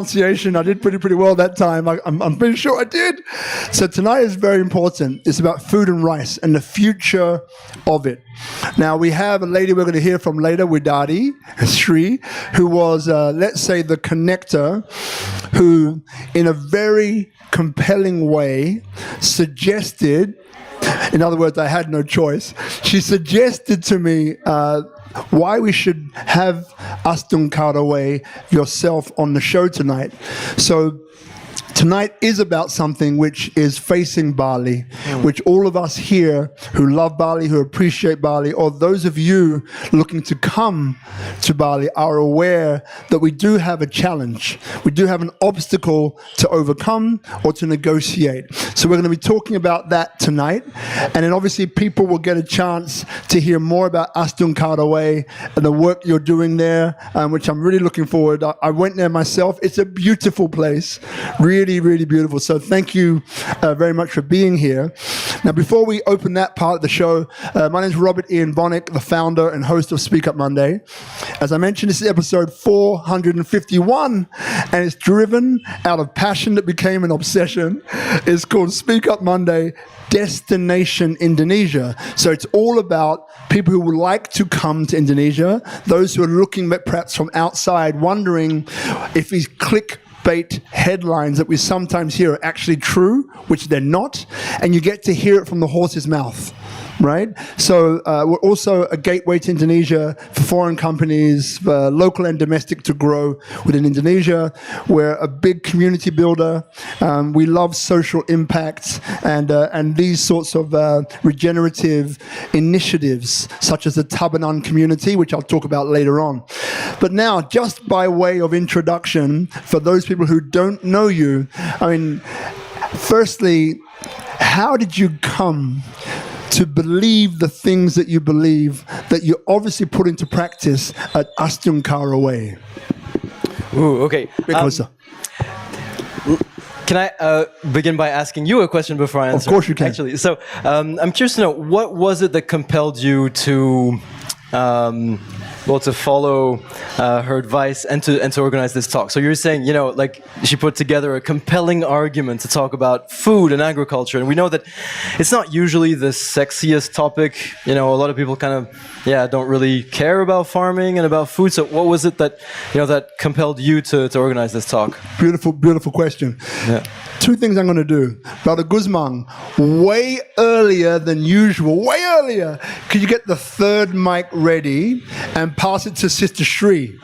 pronunciation. I did pretty well that time. I'm pretty sure I did. So tonight is very important. It's about food and rice and the future of it. Now, we have a lady we're going to hear from later, Widadi Sri, who was, let's say, the connector, who, in a very compelling way, suggested, in other words, I had no choice, she suggested to me why we should have Astungkara Way yourself on the show tonight. So tonight is about something which is facing Bali, which all of us here who love Bali, who appreciate Bali, or those of you looking to come to Bali are aware that we do have a challenge. We do have an obstacle to overcome or to negotiate. So we're going to be talking about that tonight. And then obviously people will get a chance to hear more about Astungkara Way and the work you're doing there, which I'm really looking forward. I went there myself. It's a beautiful place. Really beautiful. So thank you very much for being here. Now, before we open that part of the show, my name is Robert Ian Bonnick, the founder and host of Speak Up Monday. As I mentioned, this is episode 451, and it's driven out of passion that became an obsession. It's called Speak Up Monday, Destination Indonesia. So it's all about people who would like to come to Indonesia, those who are looking at perhaps from outside, wondering if these clickbait headlines that we sometimes hear are actually true, which they're not, and you get to hear it from the horse's mouth, right? So we're also a gateway to Indonesia for foreign companies, local and domestic, to grow within Indonesia. We're a big community builder. We love social impact and these sorts of regenerative initiatives, such as the Tabanan community, which I'll talk about later on. But now, just by way of introduction, for those people who don't know you, I mean, firstly, how did you come to believe the things that you believe, that you obviously put into practice at Astungkara Way? Ooh, okay. Because can I begin by asking you a question before I answer? Of course you can. Actually, so I'm curious to know, what was it that compelled you to to follow her advice and to organize this talk? So you're saying, you know, like, she put together a compelling argument to talk about food and agriculture, and we know that it's not usually the sexiest topic. You know, a lot of people kind of, don't really care about farming and about food. So what was it that, that compelled you to organize this talk? Beautiful question. Yeah. Two things I'm going to do. Brother Guzman, way earlier than usual, way earlier. Could you get the third mic ready and pass it to Sister Shri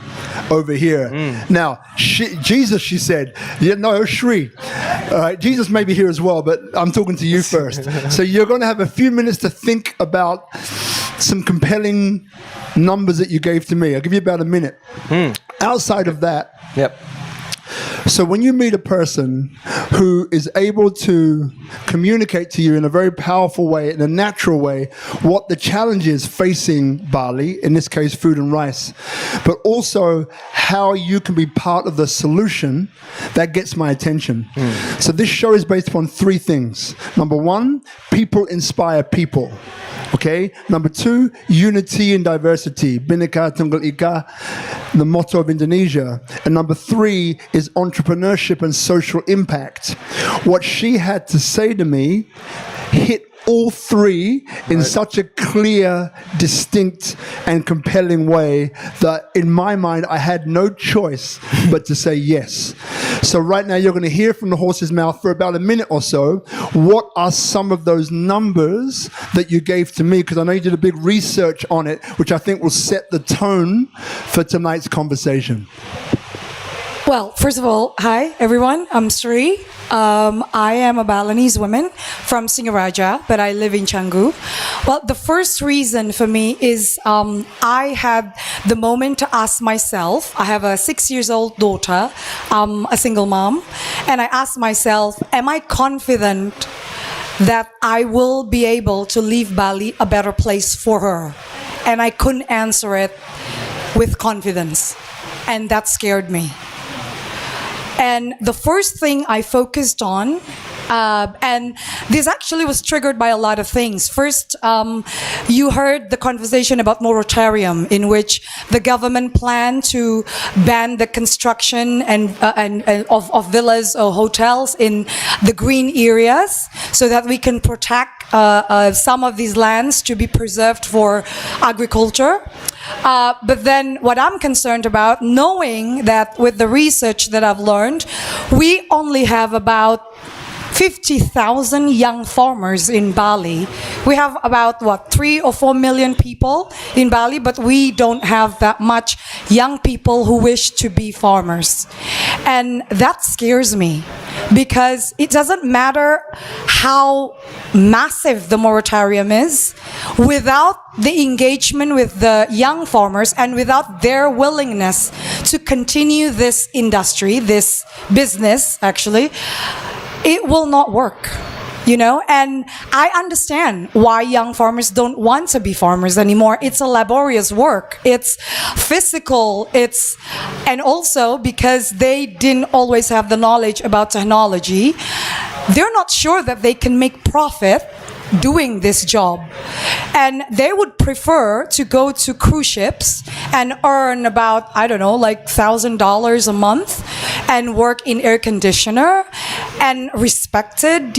over here? Now, Jesus, she said, Shri. All right, Jesus may be here as well, but I'm talking to you first. So you're going to have a few minutes to think about some compelling numbers that you gave to me. I'll give you about a minute. Outside of that, so when you meet a person who is able to communicate to you in a very powerful way, in a natural way, what the challenge is facing Bali, in this case food and rice, but also how you can be part of the solution, that gets my attention. So this show is based upon three things. Number one, people inspire people. Okay. Number two, unity and diversity. Bhinneka Tunggal Ika, the motto of Indonesia. And number three is entrepreneurship and social impact. What she had to say to me hit all three in such a clear, distinct, and compelling way that in my mind I had no choice but to say yes. So right now you're going to hear from the horse's mouth for about a minute or so. What are some of those numbers that you gave to me? Because I know you did a big research on it, which I think will set the tone for tonight's conversation. Well, first of all, hi everyone, I'm Sri. I am a Balinese woman from Singaraja, but I live in Canggu. Well, the first reason for me is I had the moment to ask myself, I have a 6-year-old daughter, a single mom, and I asked myself, am I confident that I will be able to leave Bali a better place for her? And I couldn't answer it with confidence, and that scared me. And the first thing I focused on And this actually was triggered by a lot of things. First, you heard the conversation about moratorium, in which the government planned to ban the construction of villas or hotels in the green areas, so that we can protect some of these lands to be preserved for agriculture. But then what I'm concerned about, knowing that with the research that I've learned, we only have about 50,000 young farmers in Bali. We have about, 3 or 4 million people in Bali, but we don't have that much young people who wish to be farmers. And that scares me, because it doesn't matter how massive the moratorium is, without the engagement with the young farmers and without their willingness to continue this industry, this business actually, it will not work, and I understand why young farmers don't want to be farmers anymore. It's a laborious work. It's physical. And also because they didn't always have the knowledge about technology, they're not sure that they can make profit doing this job. And they would prefer to go to cruise ships and earn about, $1,000 a month and work in air conditioner and respected,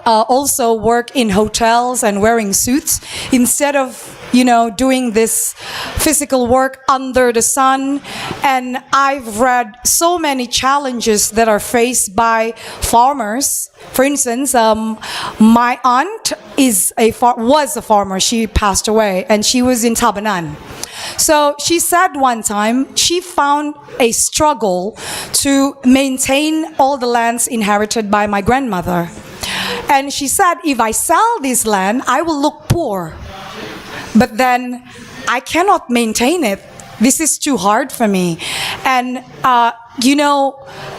also work in hotels and wearing suits, instead of doing this physical work under the sun. And I've read so many challenges that are faced by farmers. For instance, my aunt was a farmer. She passed away, and she was in Tabanan. So she said one time she found a struggle to maintain all the lands inherited by my grandmother. And she said, if I sell this land, I will look poor. But then I cannot maintain it. This is too hard for me. And,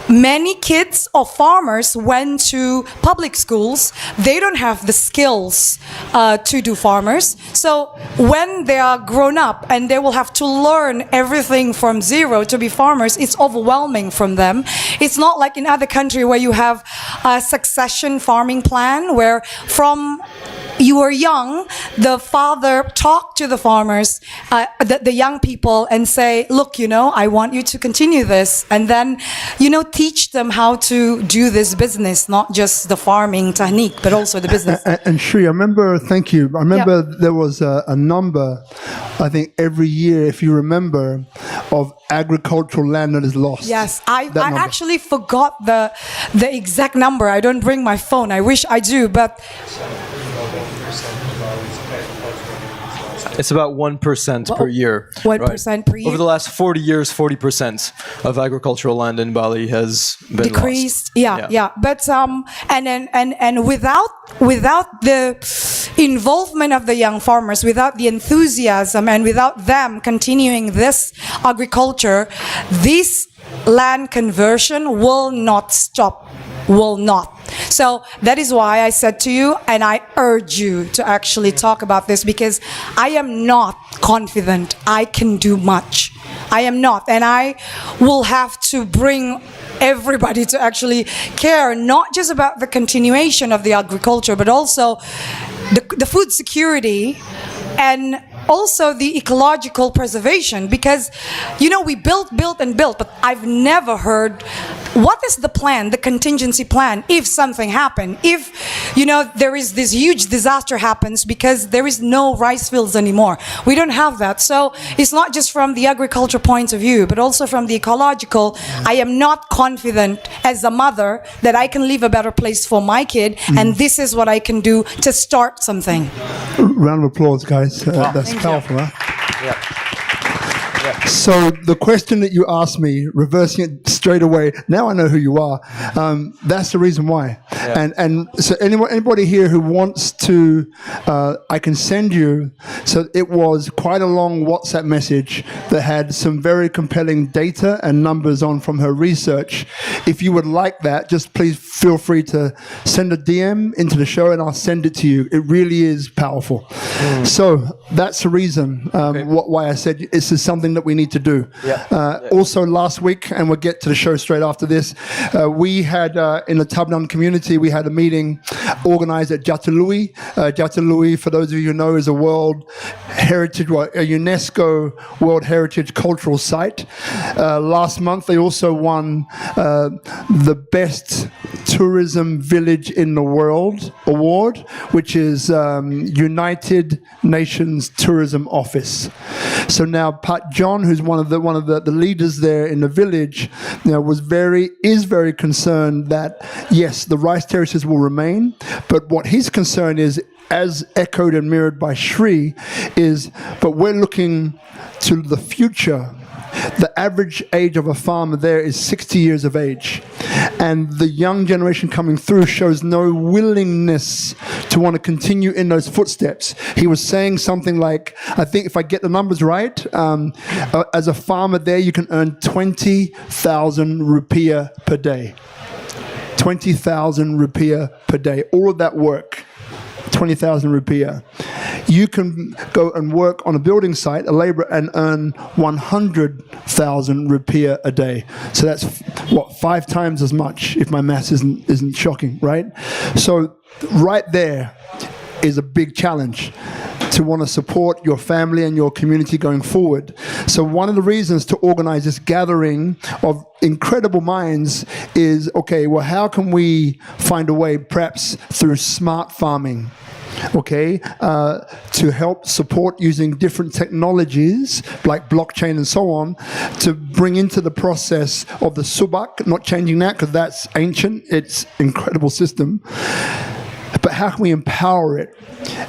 many kids of farmers went to public schools. They don't have the skills to do farmers. So when they are grown up and they will have to learn everything from zero to be farmers, it's overwhelming from them. It's not like in other countries where you have a succession farming plan, where from you were young, the father talked to the farmers, the young people, and say, look, I want you to continue this. And then, teach them how to do this business, not just the farming technique, but also the business. And Shri, thank you. I remember there was a number, I think every year, if you remember, of agricultural land that is lost. Yes, I actually forgot the exact number. I don't bring my phone. I wish I do, but it's about 1% per year. 1% per year. Over the last 40 years, 40% of agricultural land in Bali has been decreased. Lost. Yeah. But and without the involvement of the young farmers, without the enthusiasm, and without them continuing this agriculture, this land conversion will not stop. Will not. So that is why I said to you, and I urge you to actually talk about this, because I am not confident I can do much. I am not. And I will have to bring everybody to actually care, not just about the continuation of the agriculture, but also the food security, and also the ecological preservation. Because, we built, but I've never heard, what is the plan, the contingency plan, if something happened? If, there is this huge disaster happens because there is no rice fields anymore. We don't have that. So it's not just from the agriculture point of view, but also from the ecological. I am not confident as a mother that I can leave a better place for my kid, and this is what I can do to start something. Round of applause, guys. That's powerful, huh? Yeah. So the question that you asked me, reversing it straight away, now I know who you are. That's the reason why. Yeah. And so anybody here who wants to, I can send you, so it was quite a long WhatsApp message that had some very compelling data and numbers on from her research. If you would like that, just please feel free to send a DM into the show and I'll send it to you. It really is powerful. So that's the reason why I said this is something that we we need to do. Also last week, and we'll get to the show straight after this, we had in the Tabnan community, we had a meeting organized at Jatalui. Jatalui, for those of you who know, is a World Heritage, a UNESCO World Heritage Cultural Site. Last month, they also won the Best Tourism Village in the World Award, which is United Nations Tourism Office. So now Pat John, who's one of the leaders there in the village, is very concerned that yes, the rice terraces will remain, but what his concern is, as echoed and mirrored by Sri, but we're looking to the future. The average age of a farmer there is 60 years of age. And the young generation coming through shows no willingness to want to continue in those footsteps. He was saying something like, I think if I get the numbers right, as a farmer there, you can earn 20,000 rupiah per day. 20,000 rupiah per day. All of that work. 20,000 rupiah. You can go and work on a building site, a laborer, and earn 100,000 rupiah a day. So that's, 5 times as much, if my maths isn't shocking, right? So right there is a big challenge to want to support your family and your community going forward. So one of the reasons to organize this gathering of incredible minds is, okay, well, how can we find a way, perhaps through smart farming, to help support using different technologies like blockchain and so on, to bring into the process of the subak, not changing that because that's ancient, it's incredible system, but how can we empower it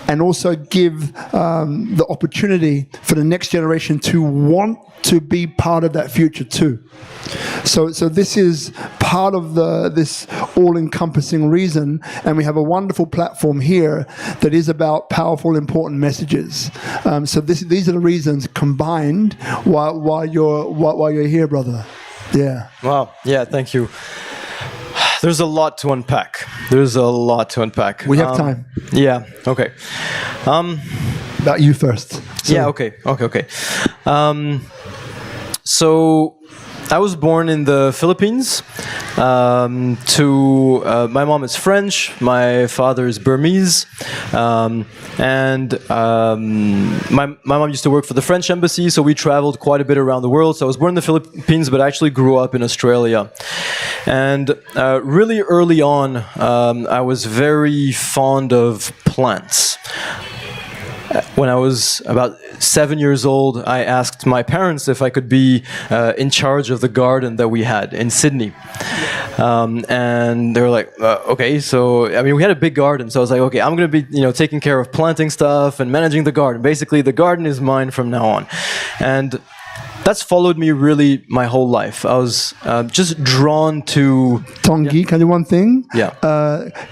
and also give the opportunity for the next generation to want to be part of that future too. So this is part of this all-encompassing reason, and we have a wonderful platform here that is about powerful, important messages. So these are the reasons combined while you're here, brother. Yeah. Wow. Yeah. Thank you. There's a lot to unpack. We have time. Yeah. Okay. About you first. Yeah. Okay. So I was born in the Philippines. My mom is French, my father is Burmese, and my mom used to work for the French embassy, so we traveled quite a bit around the world. So I was born in the Philippines, but I actually grew up in Australia. And really early on, I was very fond of plants. When I was about 7 years old, I asked my parents if I could be in charge of the garden that we had in Sydney. And they were like, okay. So, I mean, we had a big garden. So I was like, okay, I'm going to be, taking care of planting stuff and managing the garden. Basically, the garden is mine from now on. And that's followed me really my whole life. I was just drawn to... Tanguy, can I do one thing? Yeah.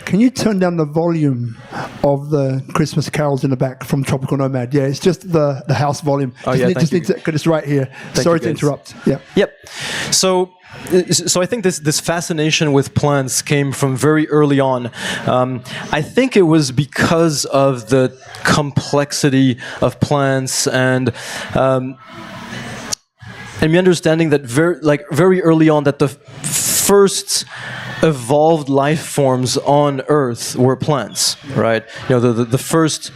Can you turn down the volume of the Christmas carols in the back from Tropical Nomad? Yeah, it's just the house volume. Oh, because it's right here. Sorry to interrupt. Yeah. Yep. So I think this fascination with plants came from very early on. I think it was because of the complexity of plants and me understanding that very early on that the first evolved life forms on Earth were plants, right? The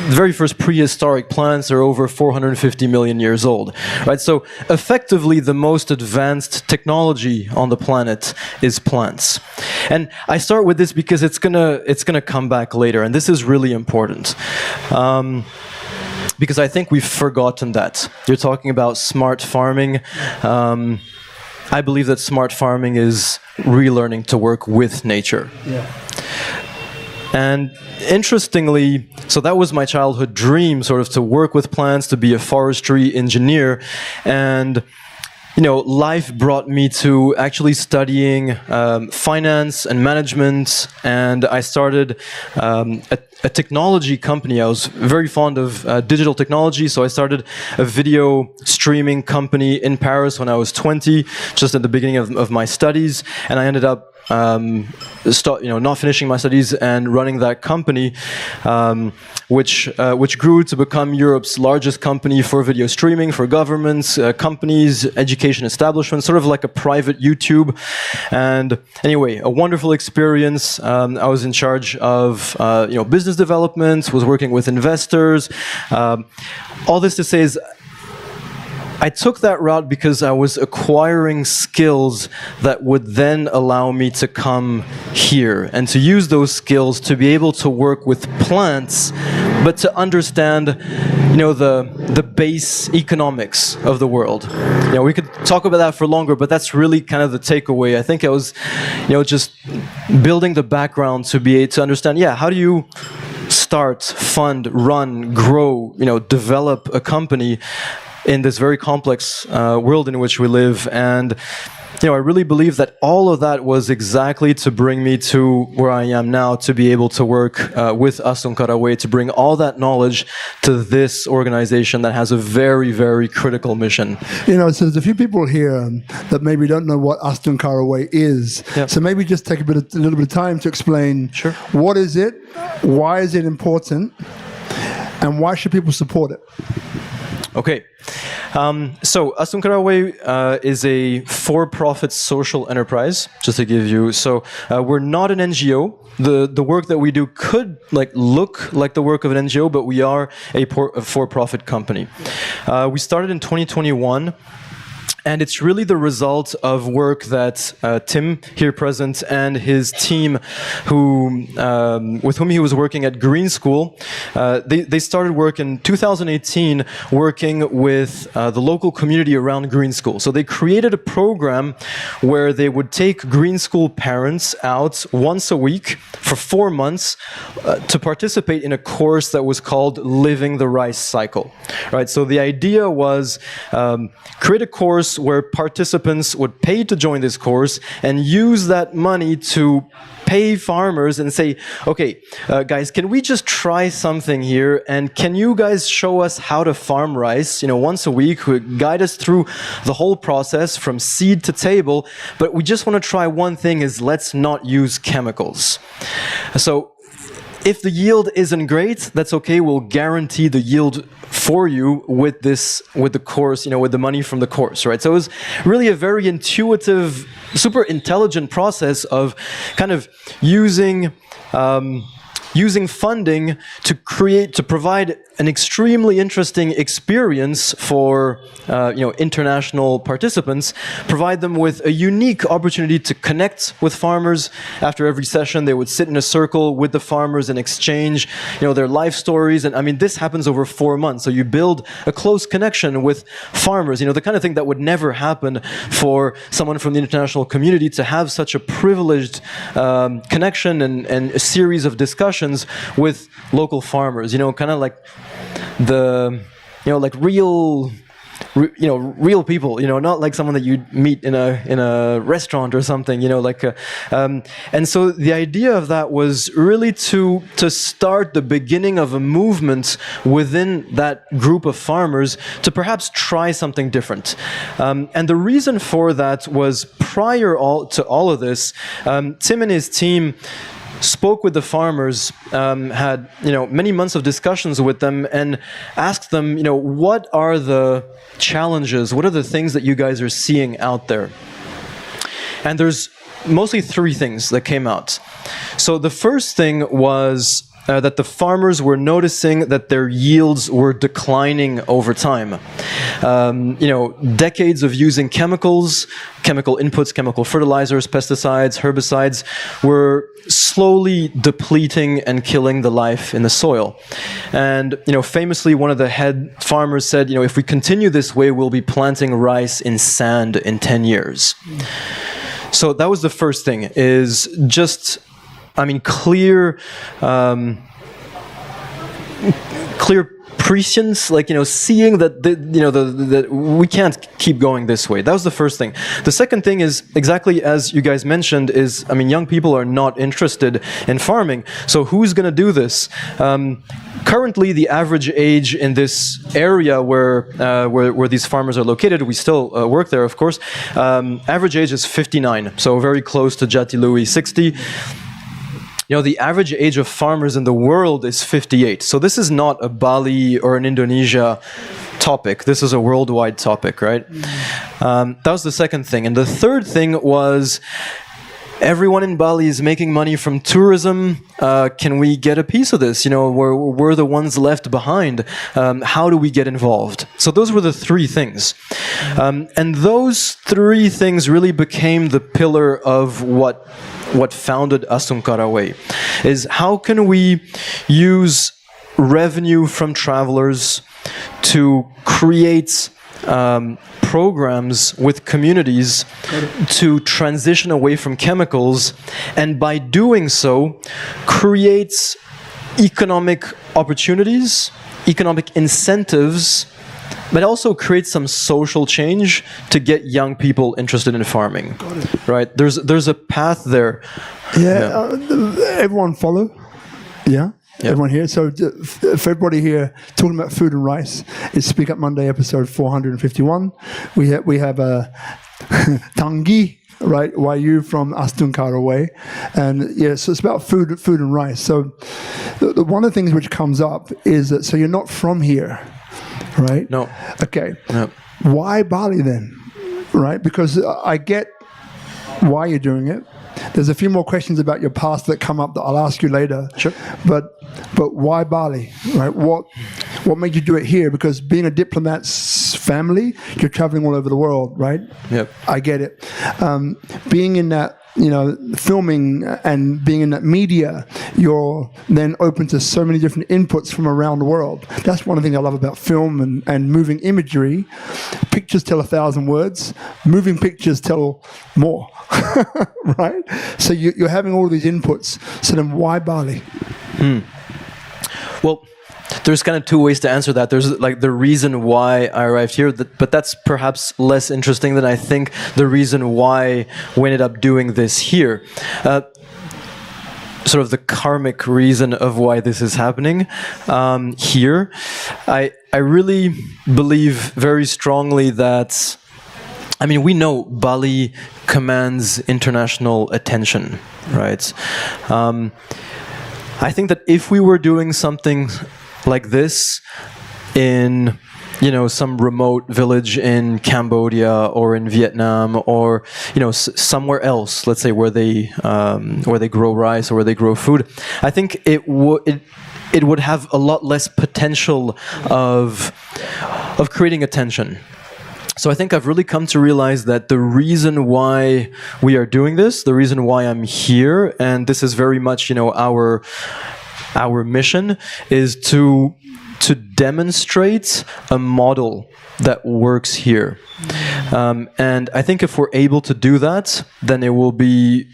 very first prehistoric plants are over 450 million years old, right? So effectively, the most advanced technology on the planet is plants. And I start with this because it's gonna come back later, and this is really important. Because I think we've forgotten that. You're talking about smart farming. I believe that smart farming is relearning to work with nature. Yeah. And interestingly, so that was my childhood dream, sort of to work with plants, to be a forestry engineer. And life brought me to actually studying finance and management, and I started a technology company. I was very fond of digital technology, so I started a video streaming company in Paris when I was 20, just at the beginning of my studies, and I ended up not finishing my studies and running that company, which grew to become Europe's largest company for video streaming for governments, companies, education establishments, sort of like a private YouTube. And anyway, a wonderful experience. I was in charge of business development, was working with investors. All this to say is, I took that route because I was acquiring skills that would then allow me to come here and to use those skills to be able to work with plants, but to understand, the base economics of the world. We could talk about that for longer, but that's really kind of the takeaway. I think I was, just building the background to be able to understand, how do you start, fund, run, grow, develop a company in this very complex world in which we live. And I really believe that all of that was exactly to bring me to where I am now, to be able to work with Astungkara Way, to bring all that knowledge to this organization that has a very, very critical mission. So there's a few people here that maybe don't know what Astungkara Way is. Yeah. So maybe just take a little bit of time to explain. Sure. What is it, why is it important, and why should people support it? Okay, so Astungkara Way is a for-profit social enterprise, just to give you, so we're not an NGO. The work that we do could look like the work of an NGO, but we are a for-profit company. We started in 2021. And it's really the result of work that Tim, here present, and his team, with whom he was working at Green School, they started work in 2018, working with the local community around Green School. So they created a program where they would take Green School parents out once a week for 4 months to participate in a course that was called Living the Rice Cycle. Right. So the idea was create a course where participants would pay to join this course and use that money to pay farmers and say, okay, guys, can we just try something here? And can you guys show us how to farm rice, once a week, guide us through the whole process from seed to table. But we just want to try one thing, is let's not use chemicals. So if the yield isn't great, that's okay. We'll guarantee the yield for you with the course, with the money from the course, right? So it was really a very intuitive, super intelligent process of kind of using funding to provide an extremely interesting experience for international participants, provide them with a unique opportunity to connect with farmers. After every session, they would sit in a circle with the farmers and exchange their life stories. And I mean, this happens over 4 months. So you build a close connection with farmers, the kind of thing that would never happen for someone from the international community, to have such a privileged connection and a series of discussions with local farmers, kind of like real people, not like someone that you meet in a restaurant or something, and so the idea of that was really to start the beginning of a movement within that group of farmers to perhaps try something different. And the reason for that was, prior to all of this, Tim and his team spoke with the farmers, had many months of discussions with them, and asked them, what are the challenges, what are the things that you guys are seeing out there? And there's mostly 3 things that came out. So the first thing was that the farmers were noticing that their yields were declining over time. Decades of using chemical inputs, chemical fertilizers, pesticides, herbicides, were slowly depleting and killing the life in the soil. And, famously, one of the head farmers said, if we continue this way, we'll be planting rice in sand in 10 years. So that was the first thing, is just, clear prescience, like, seeing that that we can't keep going this way. That was the first thing. The second thing is, exactly as you guys mentioned, is, young people are not interested in farming. So who's going to do this? Currently, the average age in this area where these farmers are located, we still work there, of course. Average age is 59, so very close to Jatiluwi, 60. The average age of farmers in the world is 58. So this is not a Bali or an Indonesia topic. This is a worldwide topic, right? That was the second thing. And the third thing was, everyone in Bali is making money from tourism. Can we get a piece of this? We're the ones left behind. How do we get involved? So those were the three things. And those three things really became the pillar of what founded Astungkara Way, is how can we use revenue from travelers to create programs with communities to transition away from chemicals, and by doing so, create economic opportunities, economic incentives, but also create some social change to get young people interested in farming. Right? There's a path there. Everyone follow? Yeah. Yep. Everyone here. So for everybody here talking about food and rice, it's Speak Up Monday episode 451. We have Tanguy, right, Yu from Astungkara Way, and so it's about food and rice. So one of the things which comes up is that, so you're not from here, right? No. Okay. No. Why Bali then? Right? Because I get why you're doing it. There's a few more questions about your past that come up that I'll ask you later. Sure. But why Bali? Right? What made you do it here? Because being a diplomat's family, you're traveling all over the world, right? Yep. I get it. Being in that, filming and being in that media, you're then open to so many different inputs from around the world. That's one of the things I love about film and moving imagery. Pictures tell 1,000 words. Moving pictures tell more, right? So you're having all these inputs. So then why Bali? Well, there's kind of two ways to answer that. There's like the reason why I arrived here, but that's perhaps less interesting than I think the reason why we ended up doing this here. Sort of the karmic reason of why this is happening here. I really believe very strongly that, we know Bali commands international attention, right? I think that if we were doing something like this in some remote village in Cambodia or in Vietnam or somewhere else, let's say where they grow rice or where they grow food, I think it would have a lot less potential of creating attention. So I think I've really come to realize that the reason why we are doing this, the reason why I'm here, and this is very much our mission, is to demonstrate a model that works here. And I think if we're able to do that, then it will be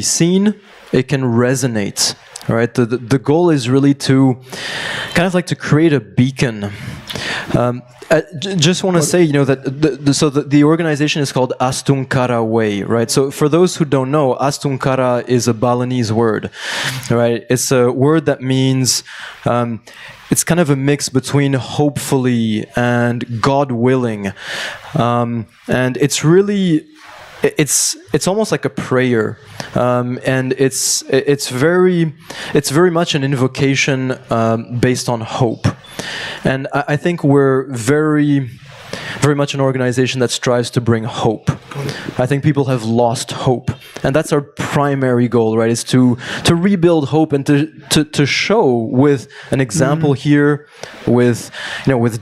seen, it can resonate. All right, the goal is really to kind of like to create a beacon. I just want to say, that the organization is called Astungkara Way, right? So for those who don't know, Astungkara is a Balinese word, right? It's a word that means, it's kind of a mix between hopefully and God willing. And it's really, it's almost like a prayer, and it's very much an invocation based on hope. And I think we're very much an organization that strives to bring hope. I think people have lost hope, and that's our primary goal, right? Is to rebuild hope and to show with an example here, with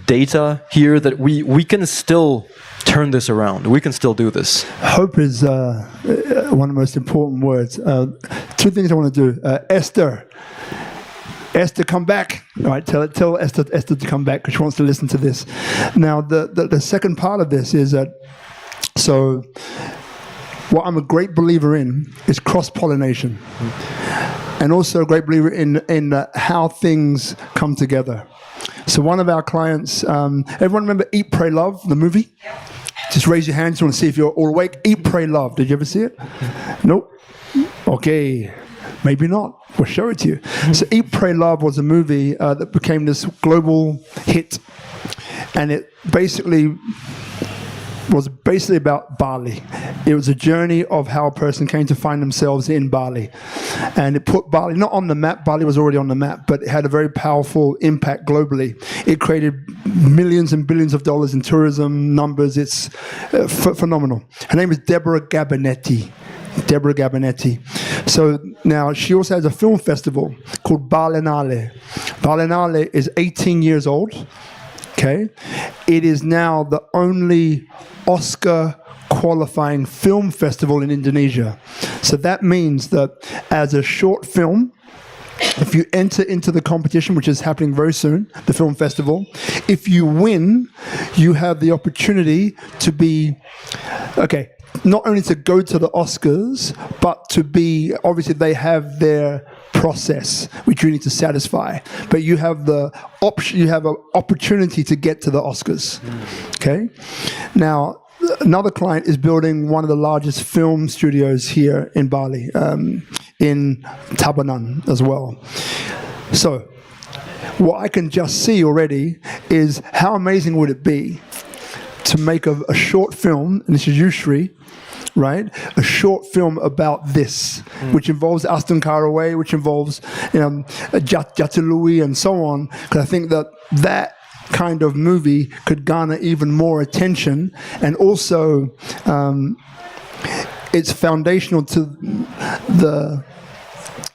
data here, that we can still turn this around. We can still do this. Hope is one of the most important words. Two things I want to do. Esther, come back. All right, tell Esther to come back because she wants to listen to this. Now, the second part of this is that, so what I'm a great believer in is cross-pollination. and also a great believer in how things come together. So one of our clients, everyone remember Eat, Pray, Love, the movie? Just raise your hands. I want to see if you're all awake. Eat, Pray, Love. Did you ever see it? Nope. Okay. Maybe not. We'll show it to you. So Eat, Pray, Love was a movie that became this global hit. And it was basically about Bali. It was a journey of how a person came to find themselves in Bali. And it put Bali, not on the map, Bali was already on the map, but it had a very powerful impact globally. It created millions and billions of dollars in tourism numbers. It's phenomenal. Her name is Deborah Gabinetti. So now she also has a film festival called Balinale. Balinale is 18 years old. Okay, it is now the only Oscar qualifying film festival in Indonesia. So that means that as a short film, if you enter into the competition, which is happening very soon, the film festival, if you win, you have the opportunity to be, not only to go to the Oscars, but to be, obviously they have their process which you need to satisfy, but you have the option, you have an opportunity to get to the Oscars. Okay, now another client is building one of the largest film studios here in Bali, in Tabanan as well. So what I can just see already is how amazing would it be to make a short film, and this is Yushri, right? A short film about this, which involves Astungkara Way, which involves Jatilui and so on. Because I think that kind of movie could garner even more attention, and also it's foundational to the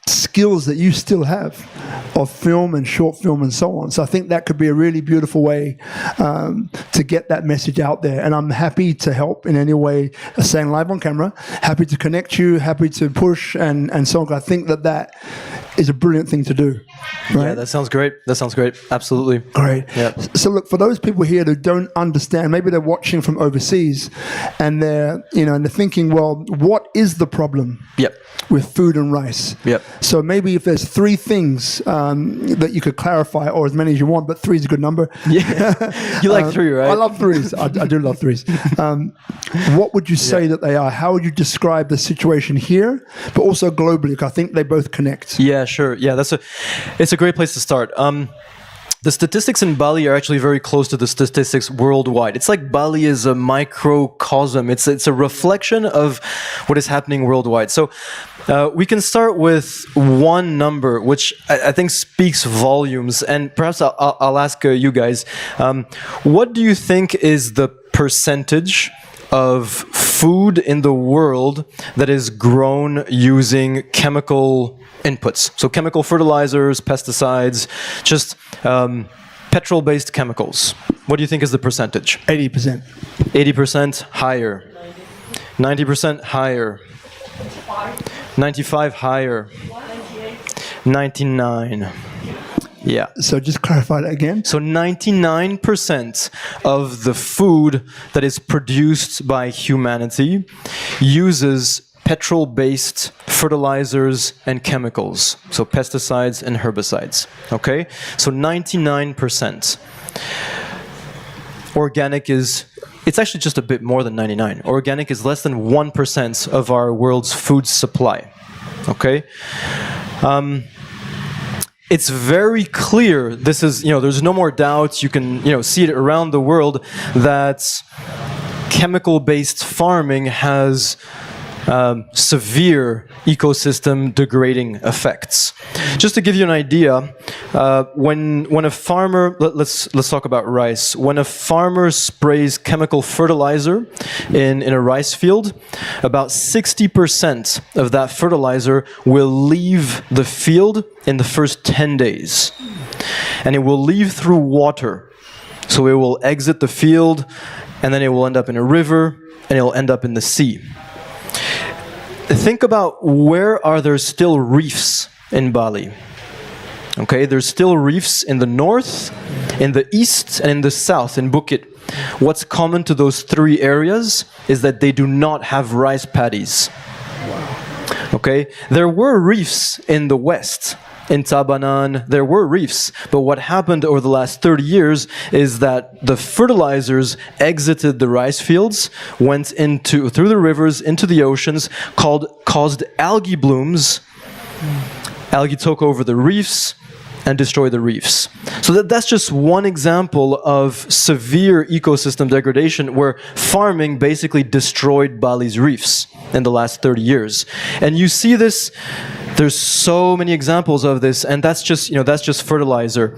skills that you still have of film and short film and so on. So I think that could be a really beautiful way to get that message out there. And I'm happy to help in any way, saying live on camera, happy to connect you, happy to push and so on. I think that is a brilliant thing to do. Right? Yeah, that sounds great. Absolutely. Great. Yeah. So look, for those people here that don't understand, maybe they're watching from overseas and they're thinking, well, what is the problem with food and rice? Yep. So maybe if there's three things that you could clarify, or as many as you want, but 3 is a good number. Yeah. You like 3, right? I love 3s. I do love 3s. What would you say that they are? How would you describe the situation here, but also globally? Because I think they both connect. Yeah, sure. Yeah, it's a great place to start. The statistics in Bali are actually very close to the statistics worldwide. It's like Bali is a microcosm. It's a reflection of what is happening worldwide. So we can start with one number, which I think speaks volumes. And perhaps I'll ask you guys, what do you think is the percentage of food in the world that is grown using chemical inputs? So chemical fertilizers, pesticides, just petrol-based chemicals. What do you think is the percentage? 80%. 80% higher. 90% higher. 95 higher. 99. Yeah. So just clarify that again. So 99% of the food that is produced by humanity uses petrol-based fertilizers and chemicals, so pesticides and herbicides, okay? So 99%. Organic it's actually just a bit more than 99. Organic is less than 1% of our world's food supply, okay? It's very clear, this is, there's no more doubt, you can, see it around the world, that chemical-based farming has severe ecosystem degrading effects. Just to give you an idea, when a farmer, let's talk about rice. When a farmer sprays chemical fertilizer in a rice field, about 60% of that fertilizer will leave the field in the first 10 days. And it will leave through water. So it will exit the field, and then it will end up in a river, and it will end up in the sea. Think about, where are there still reefs in Bali? Okay, there's still reefs in the north, in the east, and in the south, in Bukit. What's common to those 3 areas is that they do not have rice paddies. Wow. Okay, there were reefs in the West. In Tabanan, there were reefs, but what happened over the last 30 years is that the fertilizers exited the rice fields, went through the rivers, into the oceans, caused algae blooms. Algae took over the reefs and destroyed the reefs. So that's just one example of severe ecosystem degradation where farming basically destroyed Bali's reefs in the last 30 years. And you see this, there's so many examples of this, and that's just fertilizer.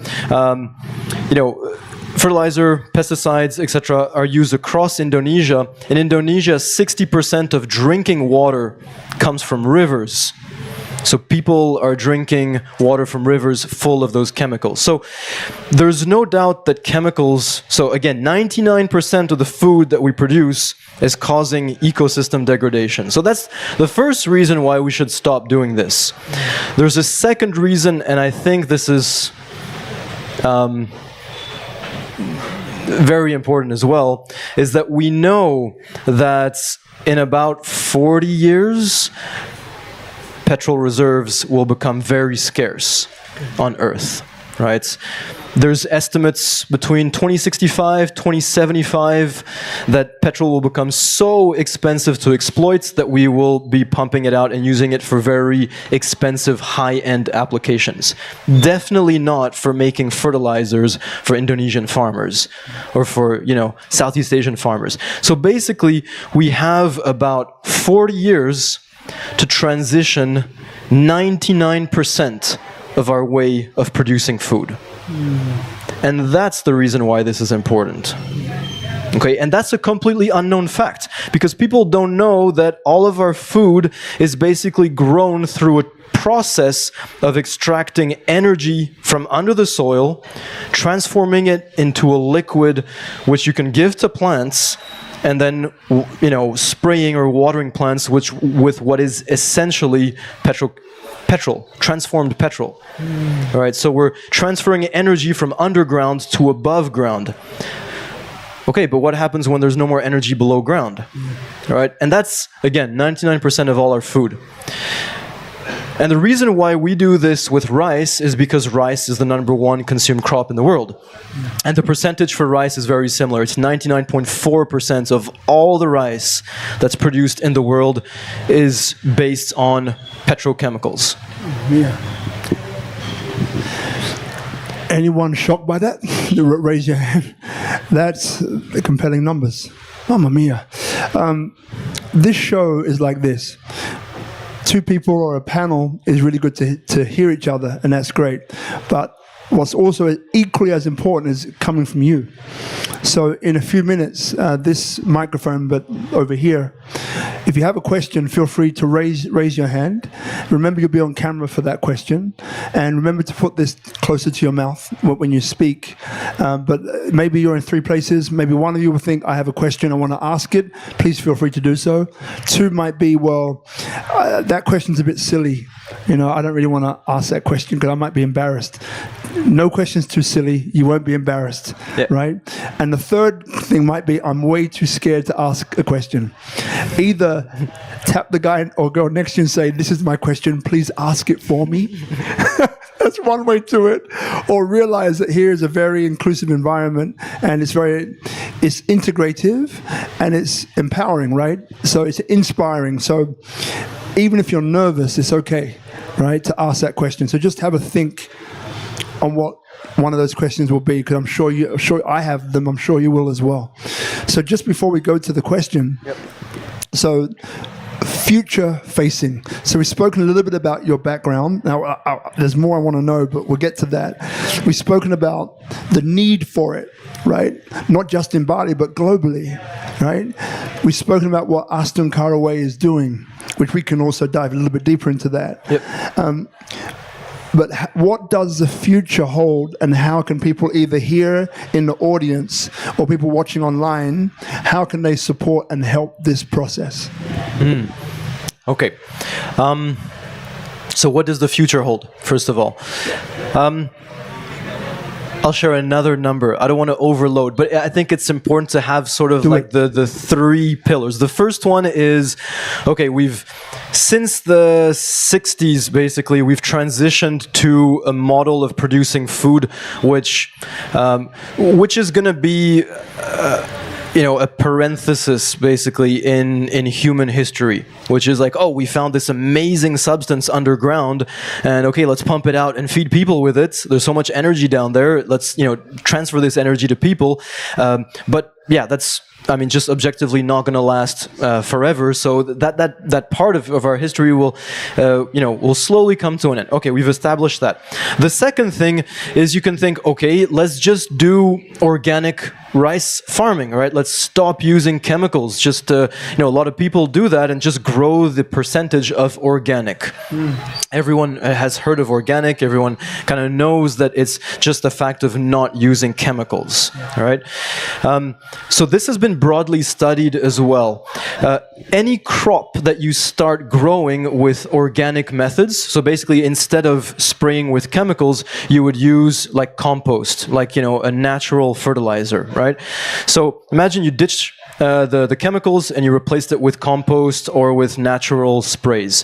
Fertilizer, pesticides, etc. are used across Indonesia. In Indonesia, 60% of drinking water comes from rivers. So people are drinking water from rivers full of those chemicals. So there's no doubt that chemicals, so again, 99% of the food that we produce is causing ecosystem degradation. So that's the first reason why we should stop doing this. There's a second reason, and I think this is very important as well, is that we know that in about 40 years, petrol reserves will become very scarce on Earth, right? There's estimates between 2065, 2075 that petrol will become so expensive to exploit that we will be pumping it out and using it for very expensive high-end applications. Definitely not for making fertilizers for Indonesian farmers or for, Southeast Asian farmers. So basically, we have about 40 years to transition 99% of our way of producing food. And that's the reason why this is important. Okay, and that's a completely unknown fact, because people don't know that all of our food is basically grown through a process of extracting energy from under the soil, transforming it into a liquid which you can give to plants, and then, spraying or watering plants with what is essentially transformed petrol. All right, so we're transferring energy from underground to above ground. Okay, but what happens when there's no more energy below ground? All right, and that's, again, 99% of all our food. And the reason why we do this with rice is because rice is the #1 consumed crop in the world. And the percentage for rice is very similar. It's 99.4% of all the rice that's produced in the world is based on petrochemicals. Yeah. Anyone shocked by that? Raise your hand. That's compelling numbers. Mamma mia. This show is like this. Two people or a panel is really good to hear each other, and that's great. But what's also equally as important is coming from you. So in a few minutes, this microphone, but over here, if you have a question, feel free to raise your hand. Remember, you'll be on camera for that question. And remember to put this closer to your mouth when you speak. But maybe you're in 3 places. Maybe one of you will think, I have a question, I want to ask it. Please feel free to do so. 2 might be, well, that question's a bit silly. I don't really want to ask that question because I might be embarrassed. No question's too silly. You won't be embarrassed, right? And the third thing might be, I'm way too scared to ask a question. Either tap the guy or girl next to you and say, this is my question, please ask it for me. That's one way to it. Or realize that here is a very inclusive environment, and it's integrative and it's empowering, right? So it's inspiring. So even if you're nervous, it's okay, right, to ask that question. So just have a think on what one of those questions will be, because I'm sure I have them. I'm sure you will as well. So just before we go to the question, so future facing. So we've spoken a little bit about your background. Now, there's more I want to know, but we'll get to that. We've spoken about the need for it, right? Not just in Bali, but globally, right? We've spoken about what Astungkara Way is doing, which we can also dive a little bit deeper into that. But what does the future hold, and how can people either here in the audience or people watching online, how can they support and help this process? Okay. So what does the future hold, first of all? I'll share another number. I don't want to overload, but I think it's important to have sort of the three pillars. The first one is, okay, since the 60s, basically, we've transitioned to a model of producing food, which is going to be, a parenthesis, basically, in human history, which is like, oh, we found this amazing substance underground, and okay, let's pump it out and feed people with it. There's so much energy down there. Let's, transfer this energy to people. But yeah, that's, just objectively not going to last forever. So that part of our history will slowly come to an end. Okay, we've established that. The second thing is you can think, okay, let's just do organic rice farming, right? Let's stop using chemicals. Just, a lot of people do that and just grow the percentage of organic. Everyone has heard of organic. Everyone kind of knows that it's just the fact of not using chemicals, right? So this has been broadly studied as well. Any crop that you start growing with organic methods, so basically instead of spraying with chemicals, you would use like compost, like, a natural fertilizer, right? So imagine you ditch the chemicals and you replaced it with compost or with natural sprays.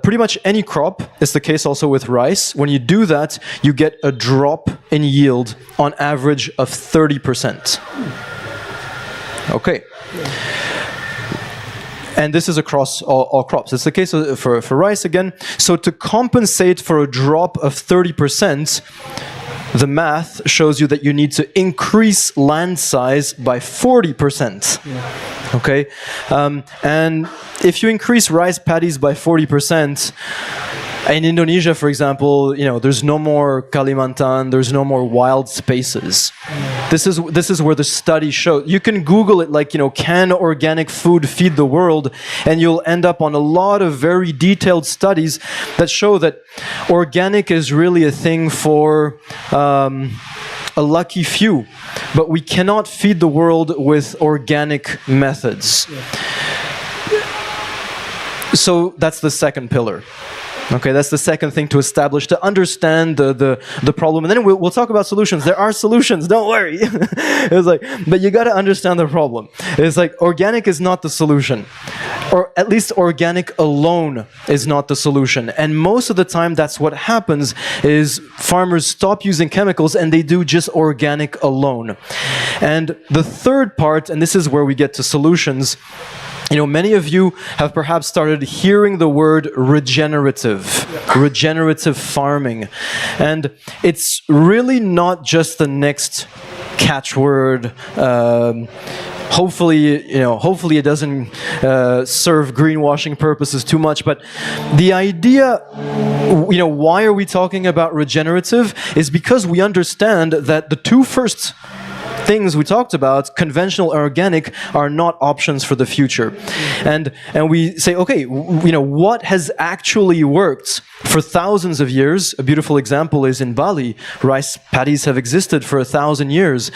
Pretty much any crop, it's the case also with rice. When you do that, you get a drop in yield on average of 30%. Okay. And this is across all crops. It's the case for rice again. So to compensate for a drop of 30%, the math shows you that you need to increase land size by 40%. Yeah. Okay? And if you increase rice paddies by 40%, in Indonesia, for example, there's no more Kalimantan, there's no more wild spaces. This is where the study shows. You can Google it, like, can organic food feed the world? And you'll end up on a lot of very detailed studies that show that organic is really a thing for a lucky few. But we cannot feed the world with organic methods. So that's the second pillar. Okay, that's the second thing to establish, to understand the problem. And then we'll talk about solutions. There are solutions, don't worry. It's like, but you got to understand the problem. It's like organic is not the solution. Or at least organic alone is not the solution. And most of the time that's what happens is farmers stop using chemicals and they do just organic alone. And the third part, and this is where we get to solutions, many of you have perhaps started hearing the word regenerative, regenerative farming. And it's really not just the next catchword. Hopefully it doesn't serve greenwashing purposes too much, but the idea, why are we talking about regenerative is because we understand that the two first things we talked about, conventional and organic, are not options for the future. And we say, okay, what has actually worked for thousands of years? A beautiful example is in Bali. Rice paddies have existed for 1,000 years.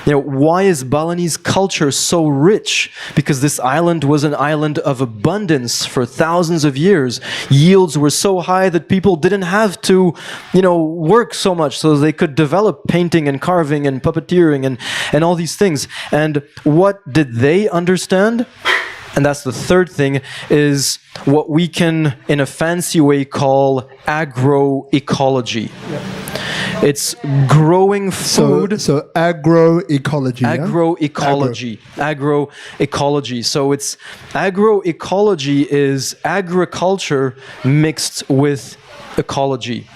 Why is Balinese culture so rich? Because this island was an island of abundance for thousands of years. Yields were so high that people didn't have to, work so much, so they could develop painting and carving and puppeteering and all these things. And what did they understand? And that's the third thing, is what we can, in a fancy way, call agroecology. Yeah. It's growing food. So agroecology. Agroecology. Yeah? Agroecology. So it's agroecology is agriculture mixed with ecology.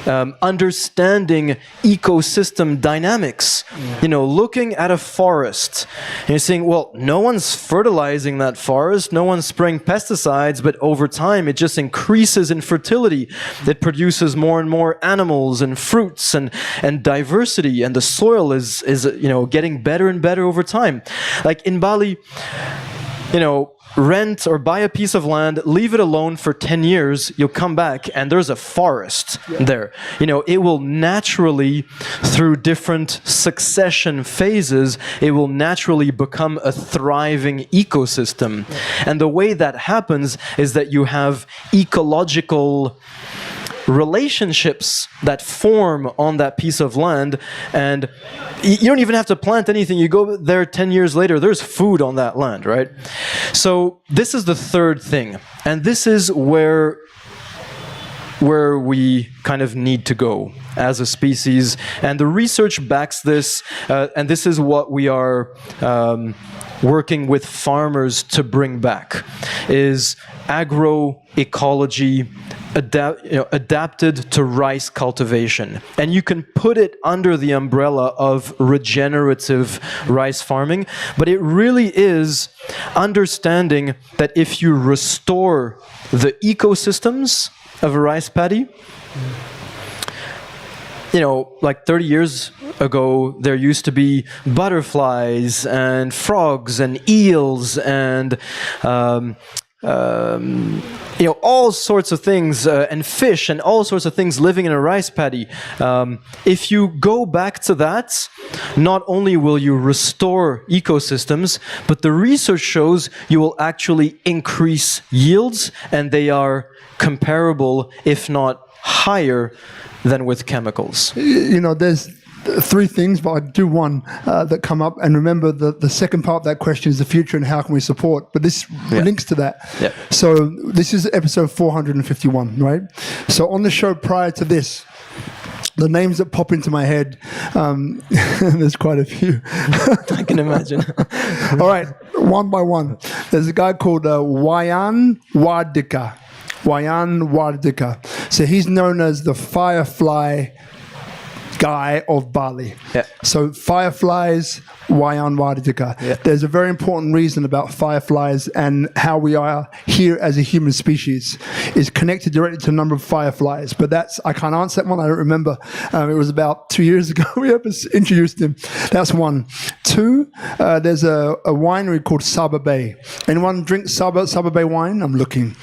Understanding ecosystem dynamics. Looking at a forest and you're saying, well, no one's fertilizing that forest, no one's spraying pesticides, but over time it just increases in fertility. It produces more and more animals and fruits and diversity, and the soil is getting better and better over time. Like in Bali, rent or buy a piece of land, leave it alone for 10 years, you'll come back and there's a forest there. It will naturally, through different succession phases, it will naturally become a thriving ecosystem. And the way that happens is that you have ecological relationships that form on that piece of land, and you don't even have to plant anything. You go there 10 years later, there's food on that land, right? So this is the third thing, and this is where we kind of need to go as a species, and the research backs this, and this is what we are working with farmers to bring back, is agroecology adapted to rice cultivation. And you can put it under the umbrella of regenerative rice farming, but it really is understanding that if you restore the ecosystems of a rice paddy, like 30 years ago, there used to be butterflies and frogs and eels and all sorts of things, and fish and all sorts of things living in a rice paddy. If you go back to that, not only will you restore ecosystems, but the research shows you will actually increase yields, and they are comparable, if not higher, than with chemicals. There's three things, but I do one that come up. And remember, the second part of that question is the future and how can we support. But this links to that. Yeah. So this is episode 451, right? So on the show prior to this, the names that pop into my head, there's quite a few. I can imagine. All right, one by one. There's a guy called Wayan Wardika. Wayan Wardika. So he's known as the firefly guy of Bali. Yeah. So fireflies, Wayan Wardika. Yeah. There's a very important reason about fireflies and how we are here as a human species is connected directly to a number of fireflies. But I can't answer that one. I don't remember. It was about 2 years ago we introduced him. That's one. Two, there's a winery called Saba Bay. Anyone drink Saba Bay wine? I'm looking.